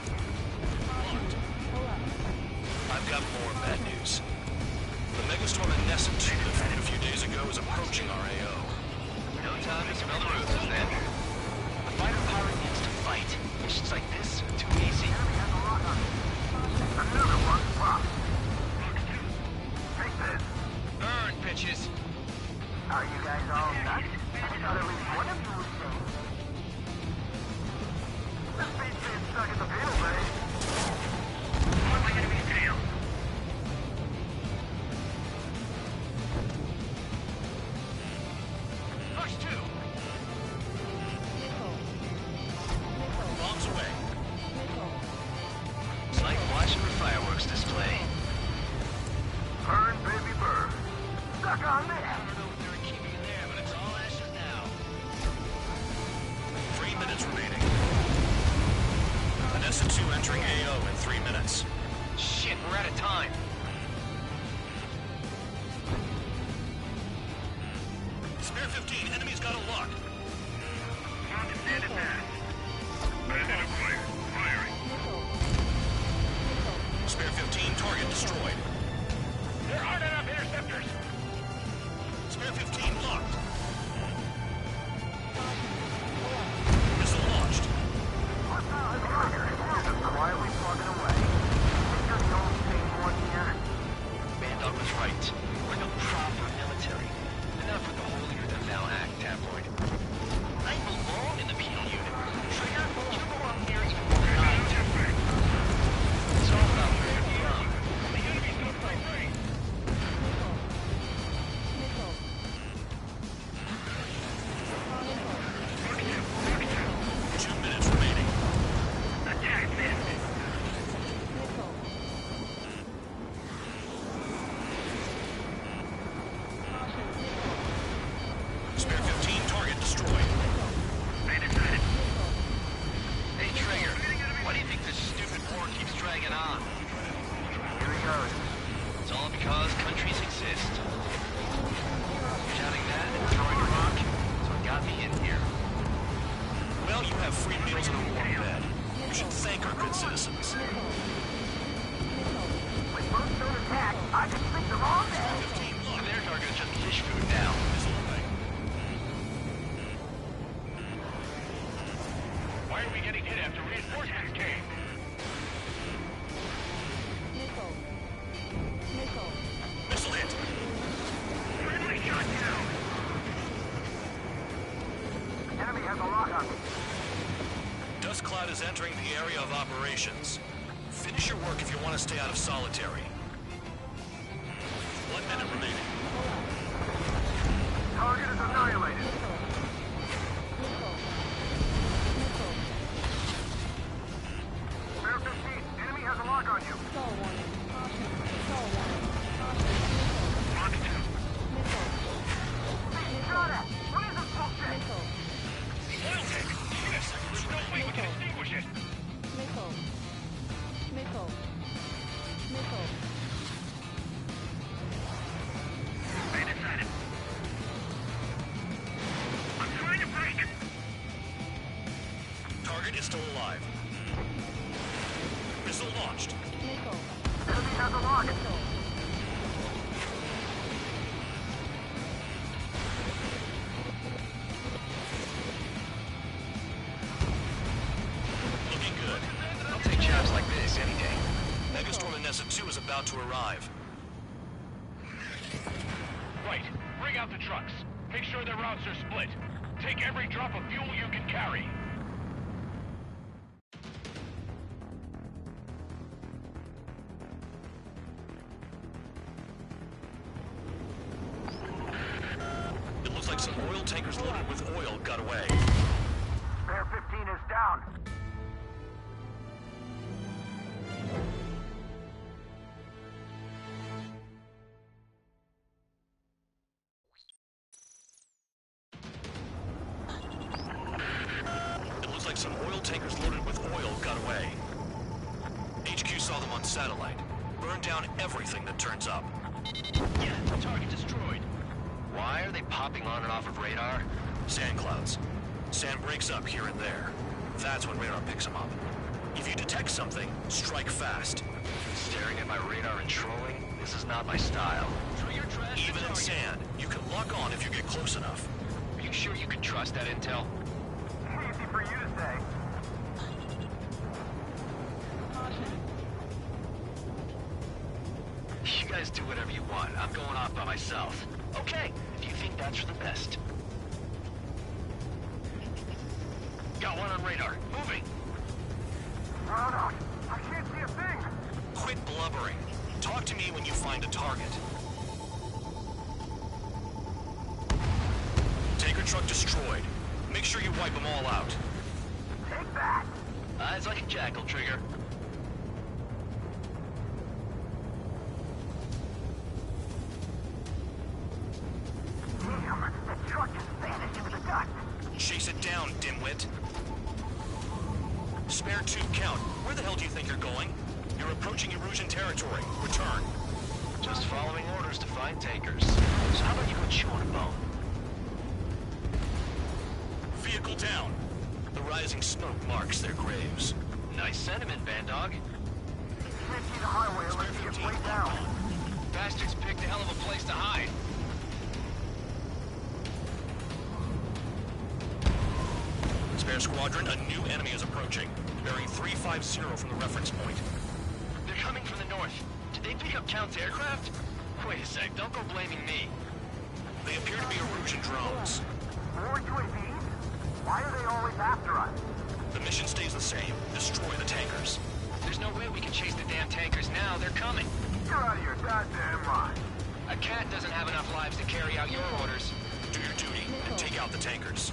I've got more bad news. The megastorm in Nesson that formed a few days ago is approaching our AO. No time to smell the roses, then. The fighter pilot needs to fight. Missions like this are too easy. Another one popped. Take this. Burn, bitches. Are you guys all nuts? I thought at least one of you was sane. This beats being stuck in the field, eh? One enemy flashing for fireworks display. Burn, baby, burn. Stuck on this. I don't know what they're keeping in there, but it's all ashes now. 3 minutes remaining. Vanessa 2 entering AO in 3 minutes. Shit, we're out of time. Spare 15, enemy's got a lock. Spare 15, target destroyed. There aren't enough interceptors. Spare 15 locked. Missile launched. Quietly plugging away. Think you're the only sane one here? Bandog was right. We're no proper military. Enough with the holier-than-thou act, tabloid. I belong in the penal unit. Trigger, you belong here even more than I do. It's all about where you're from. The enemy's got free. 2 minutes remaining. Attack this. Spare 15, target destroyed. Hey, Trigger, why do you think this stupid war keeps dragging on? Here he goes. It's all because countries exist. Shouting that and throwing a rock, so it got me in here. Well, you have free meals and a warm bed. You should thank our good citizens. When first don't attack, I can sleep them all day. 15 locked. Their target is just fish food now. Missile away. Why are we getting hit after reinforcements came? Missile hit. Friendly shot down. Enemy has a lock on me. Dust Cloud is entering the area of operations. Finish your work if you want to stay out of solitary. 1 minute remaining. Target is annihilated. Spare 15. Enemy has a lock on you. Shot at. What is this bullshit? The oil tank. Yes, there's no way we can extinguish it. Right inside it. I'm trying to break. Target is still alive. Missile launched. Enemy has a lock. Looking good. I'll take jobs like this any day. Megastorm and Nessa 2 is about to arrive. Right. Bring out the trucks. Make sure their routes are split. Take every drop of fuel you can carry. It looks like some oil tankers loaded with oil got away. Spare 15 is down. It looks like some oil tankers loaded with oil got away. HQ saw them on satellite. Burn down everything that turns up. Yeah, target destroyed. Why are they popping on and off of radar? Sand clouds. Sand breaks up here and there. That's when radar picks them up. If you detect something, strike fast. Staring at my radar and trolling? This is not my style. Even in sand, you can lock on if you get close enough. Are you sure you can trust that intel? Easy for you to say. You guys do whatever you want. I'm going off by myself. Okay, if you think that's for the best. Got one on radar. Moving. No, I can't see a thing. Quit blubbering. Talk to me when you find a target. Tanker truck destroyed. Make sure you wipe them all out. Take that. Eyes like a jackal, Trigger. approaching Erusian territory. Return. Just following orders to find tankers. So how about you go chew on a bone? Vehicle down. The rising smoke marks their graves. Nice sentiment, Bandog. Can't see the highway unless you get laid down. Bastards picked a hell of a place to hide. Spare squadron, a new enemy is approaching. Bearing 350 from the reference point. They're coming from the north. Did they pick up Count's aircraft? Wait a sec, don't go blaming me. They appear to be Erusian drones. More UAVs? Why are they always after us? The mission stays the same. Destroy the tankers. There's no way we can chase the damn tankers now. They're coming. You're out of your goddamn mind. A cat doesn't have enough lives to carry out your orders. Do your duty and take out the tankers.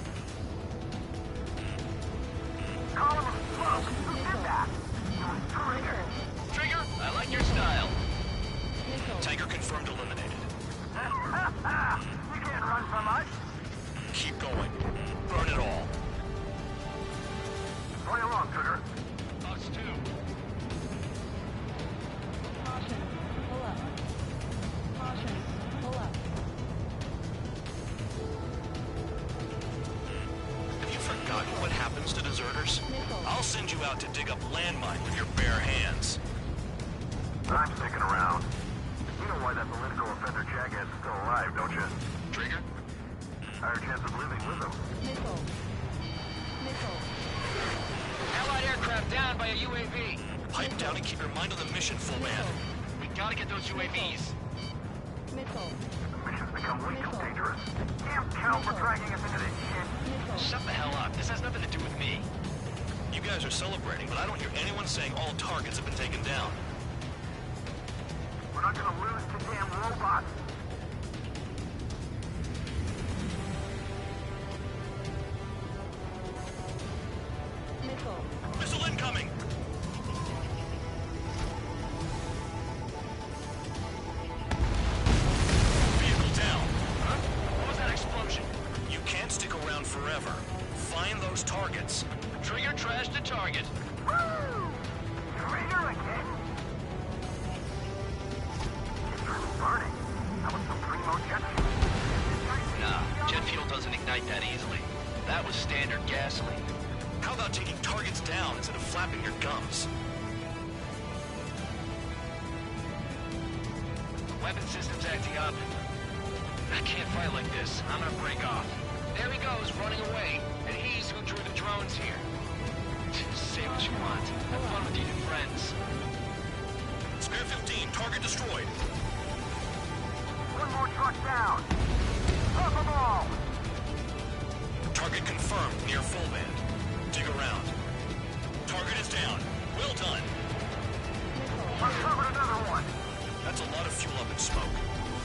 Column of smoke. Who did that? It was Trigger. Trigger, I like your style. Tanker confirmed eliminated. You can't run from us. Keep going. Burn it all. Play along, Trigger. Us too. Caution, pull up. Caution, pull up. Have you forgotten what happens to deserters? I'll send you out to dig up landmine with your bare hands. I'm sticking around. You know why that political offender jackass is still alive, don't you? Trigger? Higher chance of living with him. Missile. Missile. Allied aircraft down by a UAV. Pipe down and keep your mind on the mission, full man. We gotta get those UAVs. Missile. The mission's become way too dangerous. Damn Count for dragging us into this shit. Shut the hell up. This has nothing to do with me. You guys are celebrating, but I don't hear anyone saying all targets have been taken down. We're not gonna lose to damn robots. Missile. Missile incoming! Vehicle down. Huh? What was that explosion? You can't stick around forever. Find those targets. Trigger trashed the target. Woo! Trigger again? It's really burning. That was some primo jet fuel. Nah, jet fuel doesn't ignite that easily. That was standard gasoline. How about taking targets down instead of flapping your gums? Weapon system's acting up. I can't fight like this. I'm gonna break off. There he goes, running away. And he's who drew the drones here. Say what you want. Have fun with your new friends. Spare 15, target destroyed. One more truck down. Pop them all. Target confirmed near full band. Dig around. Target is down. Well done. I've covered another one. That's a lot of fuel up in smoke.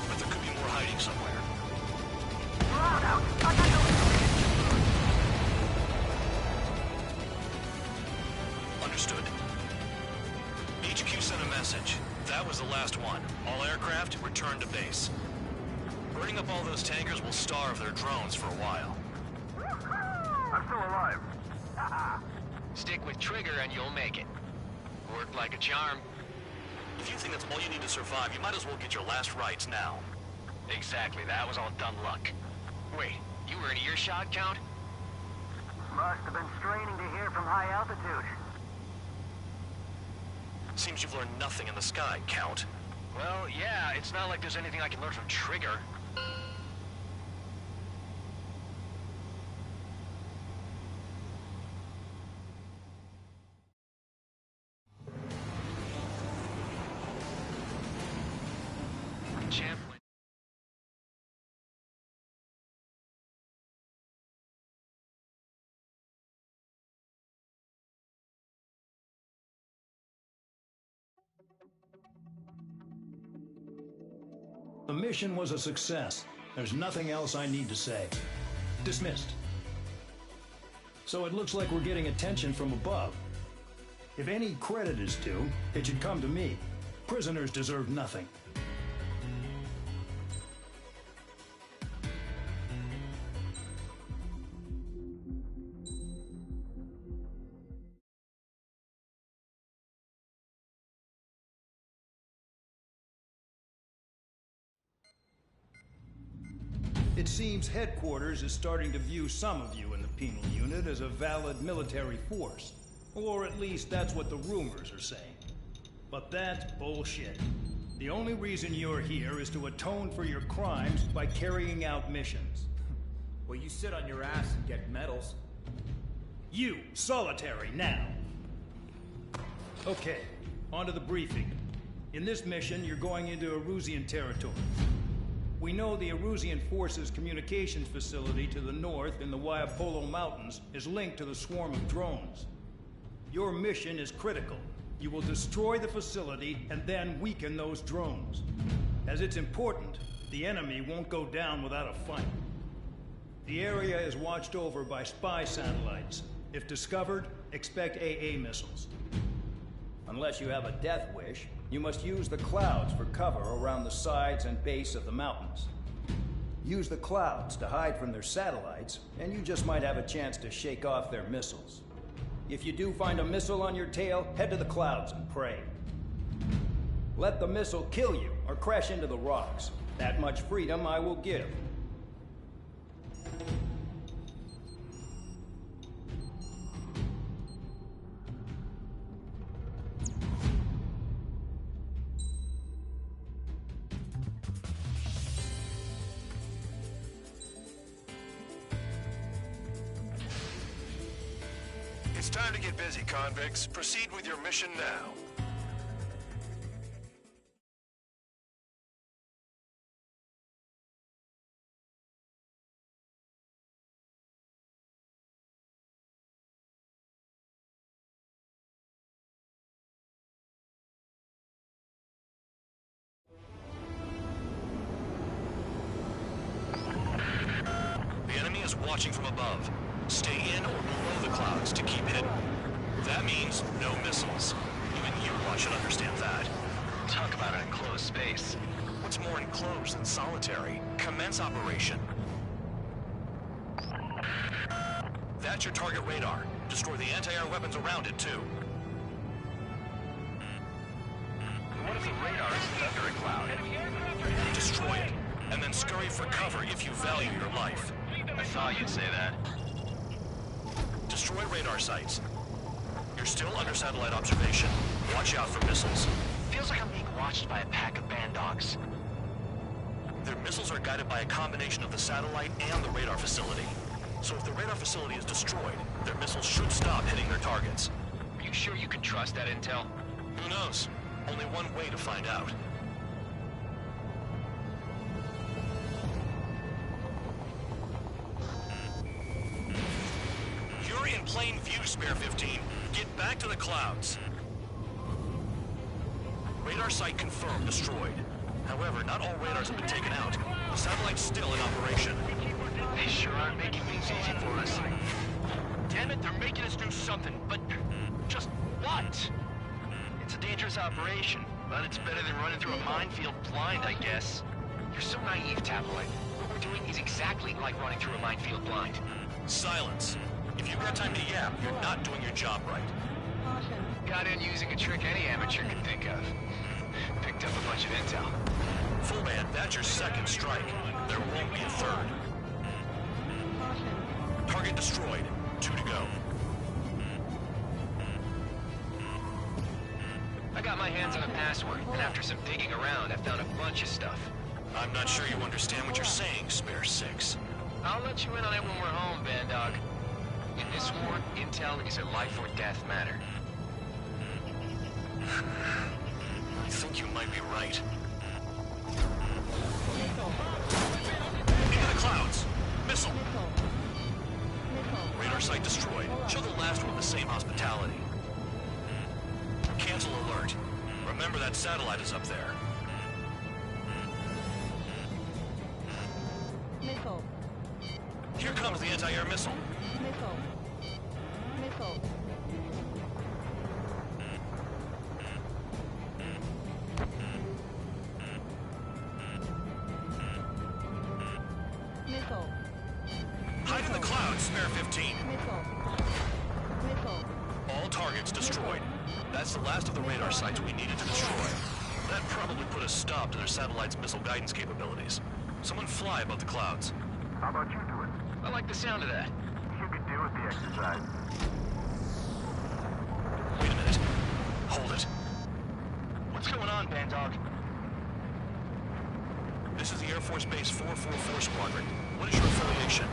But there could be more hiding somewhere. Loud out. I got no... Understood. HQ sent a message. That was the last one. All aircraft, return to base. Burning up all those tankers will starve their drones for a while. I'm still alive. Stick with Trigger and you'll make it. Worked like a charm. If you think that's all you need to survive, you might as well get your last rites now. Exactly, that was all dumb luck. Wait, you were in earshot, Count? Must have been straining to hear from high altitude. Seems you've learned nothing in the sky, Count. Well, yeah, it's not like there's anything I can learn from Trigger. Champ The mission was a success. There's nothing else I need to say. Dismissed. So it looks like we're getting attention from above. If any credit is due, it should come to me. Prisoners deserve nothing. It seems headquarters is starting to view some of you in the penal unit as a valid military force. Or at least that's what the rumors are saying. But that's bullshit. The only reason you're here is to atone for your crimes by carrying out missions. Well, you sit on your ass and get medals. You, Solitary, now. Okay, on to the briefing. In this mission, you're going into Erusian territory. We know the Erusian Forces communications facility to the north in the Waiapolo Mountains is linked to the swarm of drones. Your mission is critical. You will destroy the facility and then weaken those drones. As it's important, the enemy won't go down without a fight. The area is watched over by spy satellites. If discovered, expect AA missiles. Unless you have a death wish, you must use the clouds for cover around the sides and base of the mountains. Use the clouds to hide from their satellites, and you just might have a chance to shake off their missiles. If you do find a missile on your tail, head to the clouds and pray. Let the missile kill you or crash into the rocks. That much freedom I will give. It's time to get busy, convicts. Proceed with your mission now. The enemy is watching from above. Stay in or below the clouds to keep hidden. That means no missiles. Even you should understand that. Talk about an enclosed space. What's more enclosed than solitary? Commence operation. That's your target radar. Destroy the anti-air weapons around it, too. What if the radar is under a cloud? Destroy it, and then scurry for cover if you value your life. I thought you'd say that. Destroy radar sites. You're still under satellite observation. Watch out for missiles. Feels like I'm being watched by a pack of band dogs. Their missiles are guided by a combination of the satellite and the radar facility. So if the radar facility is destroyed, their missiles should stop hitting their targets. Are you sure you can trust that intel? Who knows? Only one way to find out. You're in plain view, Spare 15. Get back to the clouds. Radar site confirmed destroyed. However, not all radars have been taken out. The satellite's still in operation. They sure aren't making things easy for us. Damn it, they're making us do something, but just what? It's a dangerous operation, but it's better than running through a minefield blind, I guess. You're so naive, Tabloid. What we're doing is exactly like running through a minefield blind. Silence. If you've got time to yap, you're not doing your job right. Caution. Got in using a trick any amateur can think of. Picked up a bunch of intel. Full man, that's your second strike. There won't be a third. Caution. Target destroyed. 2 to go. I got my hands on a password, and after some digging around, I found a bunch of stuff. I'm not sure you understand what you're saying, Spare 6. I'll let you in on it when we're home, Band Dog. In this war, intel is a life or death matter. I think you might be right. Missile. Into the clouds! Missile! Missile. Missile. Radar site destroyed. Show the last one the same hospitality. Cancel alert. Remember that satellite is up there. Missile. Here comes the anti-air missile. Missile. Missile. Missile. Hide in the clouds, Spare 15. Missile. Missile. All targets destroyed. That's the last of the radar sites we needed to destroy. That probably put a stop to their satellite's missile guidance capabilities. Someone fly above the clouds. How about you do it? I like the sound of that. You could do with the exercise. Wait a minute. Hold it. What's going on, Bandog? This is the Air Force Base 444 Squadron. What is your affiliation?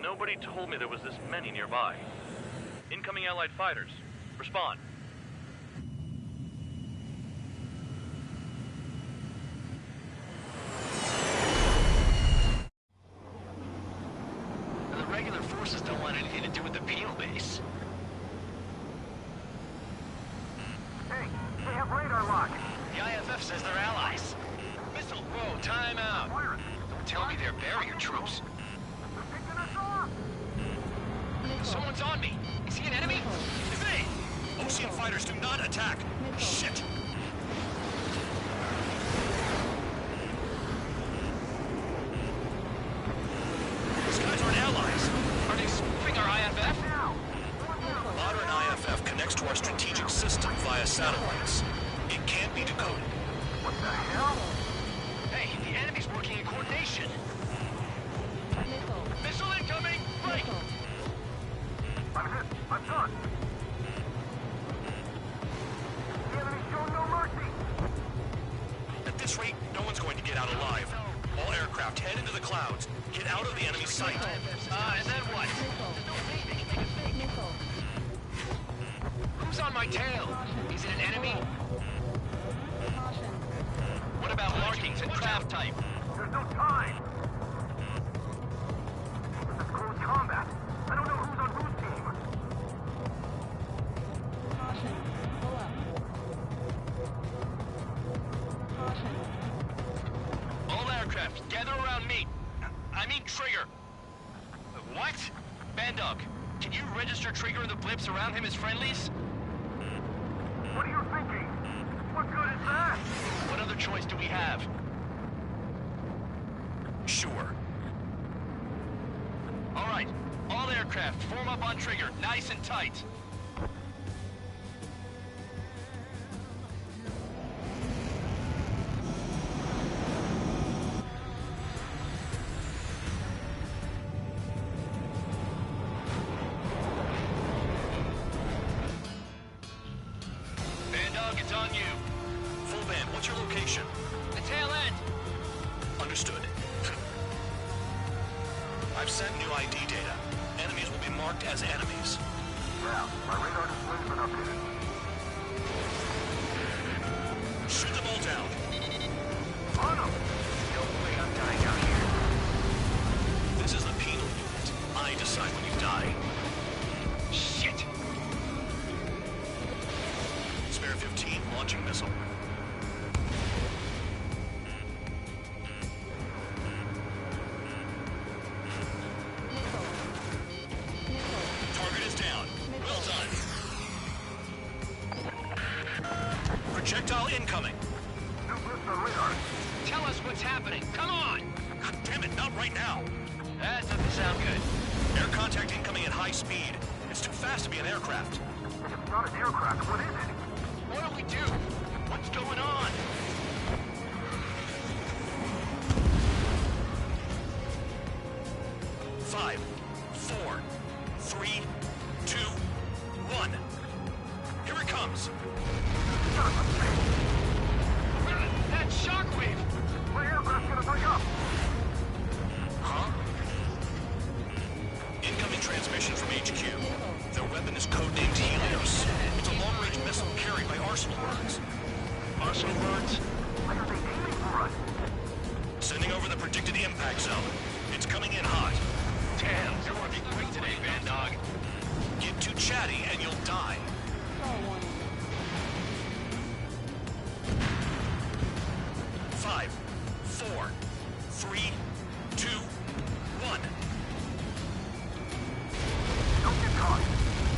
Nobody told me there was this many nearby. Incoming Allied fighters. Respond. The regular forces don't want anything to do with the penal base. Hey, they have radar lock. The IFF says they're allies. Missile, whoa, time out. Don't tell me they're barrier troops. Someone's on me. Is he an enemy? Evade! Ocean fighters do not attack! Shit! These guys aren't allies! Are they spoofing our IFF? Modern IFF connects to our strategic system via satellites. It can't be decoded. What the hell? Hey, the enemy's working in coordination. Missile incoming! Right! I'm hit. I'm done. The enemy's showing no mercy. At this rate, no one's going to get out alive. All aircraft head into the clouds. Get out of the enemy's sight. And then what? Who's on my tail? Is it an enemy? What about markings and craft type? There's no time. This is close combat. I don't know who's on whose team. Caution. Pull up. Caution. All aircraft, gather around me. I mean Trigger. What? Bandog, can you register Trigger and the blips around him as friendlies? What are you thinking? What good is that? What other choice do we have? Sure. All right, all aircraft, form up on Trigger, nice and tight. Bandog, it's on you. Full band, what's your location? The tail end. Understood. I've sent new ID data. Enemies will be marked as enemies. Yeah, my radar display's been updated. Shoot them all down. On them! No way I'm dying out here. This is the penal unit. I decide when you die. Shit! Spare 15, launching missile. Target is down. Well done. Projectile incoming. New blips on radar. Tell us what's happening. Come on! God damn it, not right now. That doesn't sound good. Air contact incoming at high speed. It's too fast to be an aircraft. If it's not an aircraft, what is it? What do we do? What's going on? Five, four, three, two, one. Here it comes. That shockwave! What aircraft's gonna bring up? Huh? Incoming transmission from HQ. Their weapon is codenamed Helios. It's a long-range missile carried by arsenal birds. Arsenal birds? Why are they aiming for us? Sending over the predicted impact zone. It's coming in hot. Damn, you're working quick today, Bandog. Get too chatty and you'll die. Control warning. 5, 4, 3, 2, 1. Don't get caught.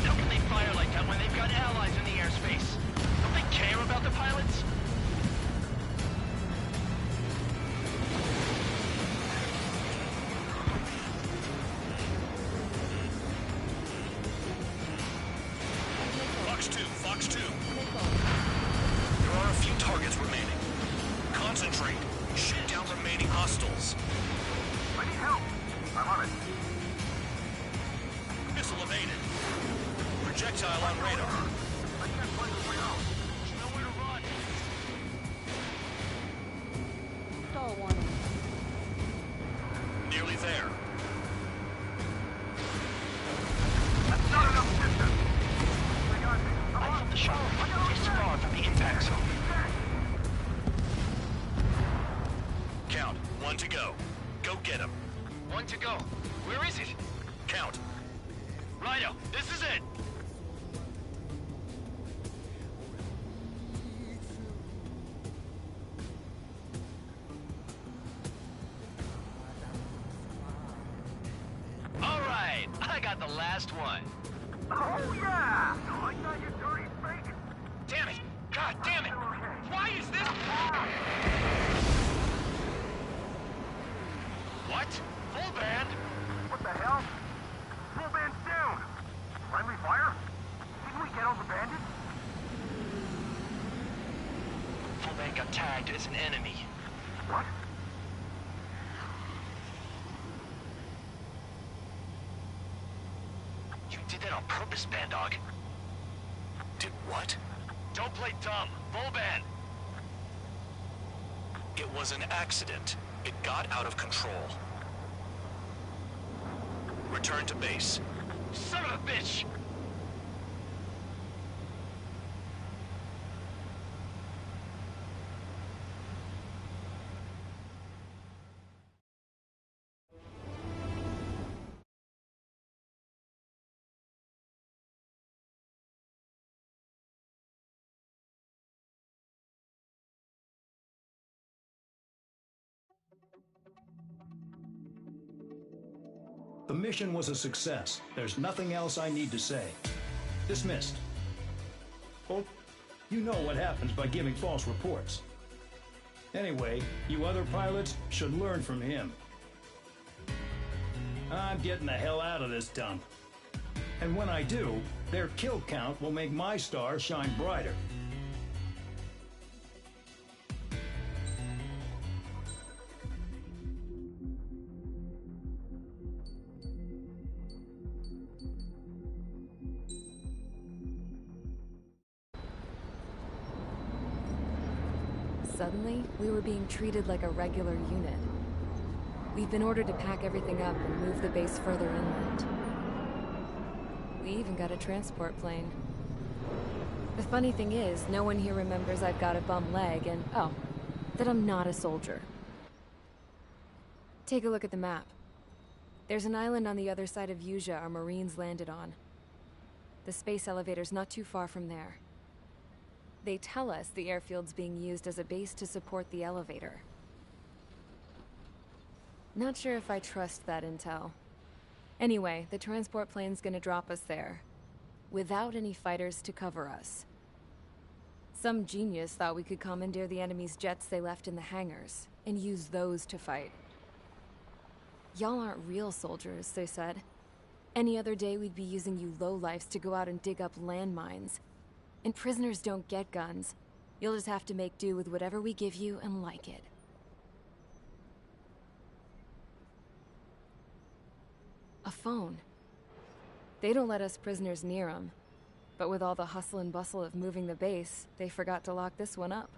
How can they fire like that when they've got allies in the airspace? Don't they care about the pilots? Fox 2, Fox 2. You're all are a few targets remaining. Concentrate. Shoot down remaining hostiles. I need help. I'm on it. Missile evaded. Projectile on radar. I can't find a way out. There's nowhere to run. Stall warning. Nearly there. That's not enough distance. I thought the shot was this far from the impact zone. Count. 1 to go. Go get him. 1 to go. Where is it? Count. Rhino, this is it! All right, I got the last one. Oh, yeah! I got your dirty fake. Damn it! God damn it! Why is this? What? Full band? What the hell? Full band's down. Friendly fire? Didn't we get all the bandits? Full band got tagged as an enemy. What? You did that on purpose, Bandog. Did what? Don't play dumb. Full band. It was an accident. It got out of control. Return to base. Son of a bitch! The mission was a success. There's nothing else I need to say. Dismissed. Oh, you know what happens by giving false reports. Anyway, you other pilots should learn from him. I'm getting the hell out of this dump. And when I do, their kill count will make my star shine brighter. Suddenly, we were being treated like a regular unit. We've been ordered to pack everything up and move the base further inland. We even got a transport plane. The funny thing is, no one here remembers I've got a bum leg and, oh, that I'm not a soldier. Take a look at the map. There's an island on the other side of Yuja our Marines landed on. The space elevator's not too far from there. They tell us the airfield's being used as a base to support the elevator. Not sure if I trust that intel. Anyway, the transport plane's gonna drop us there, without any fighters to cover us. Some genius thought we could commandeer the enemy's jets they left in the hangars, and use those to fight. Y'all aren't real soldiers, they said. Any other day we'd be using you lowlifes to go out and dig up landmines. And prisoners don't get guns. You'll just have to make do with whatever we give you and like it. A phone. They don't let us prisoners near them. But with all the hustle and bustle of moving the base, they forgot to lock this one up.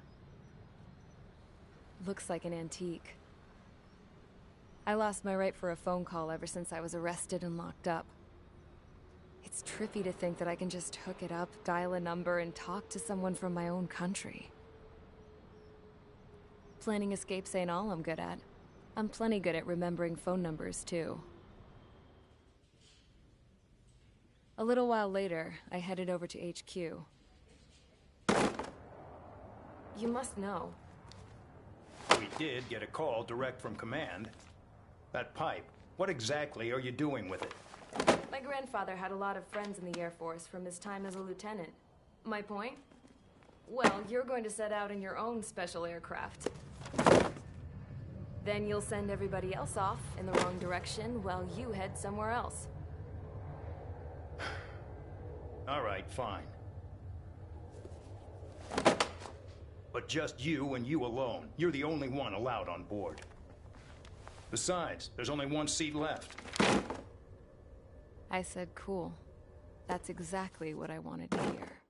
Looks like an antique. I lost my right for a phone call ever since I was arrested and locked up. It's trippy to think that I can just hook it up, dial a number, and talk to someone from my own country. Planning escapes ain't all I'm good at. I'm plenty good at remembering phone numbers, too. A little while later, I headed over to HQ. You must know. We did get a call direct from command. That pipe, what exactly are you doing with it? My grandfather had a lot of friends in the Air Force from his time as a lieutenant. My point? Well, you're going to set out in your own special aircraft. Then you'll send everybody else off in the wrong direction while you head somewhere else. All right, fine. But just you and you alone. You're the only one allowed on board. Besides, there's only one seat left. I said cool. That's exactly what I wanted to hear.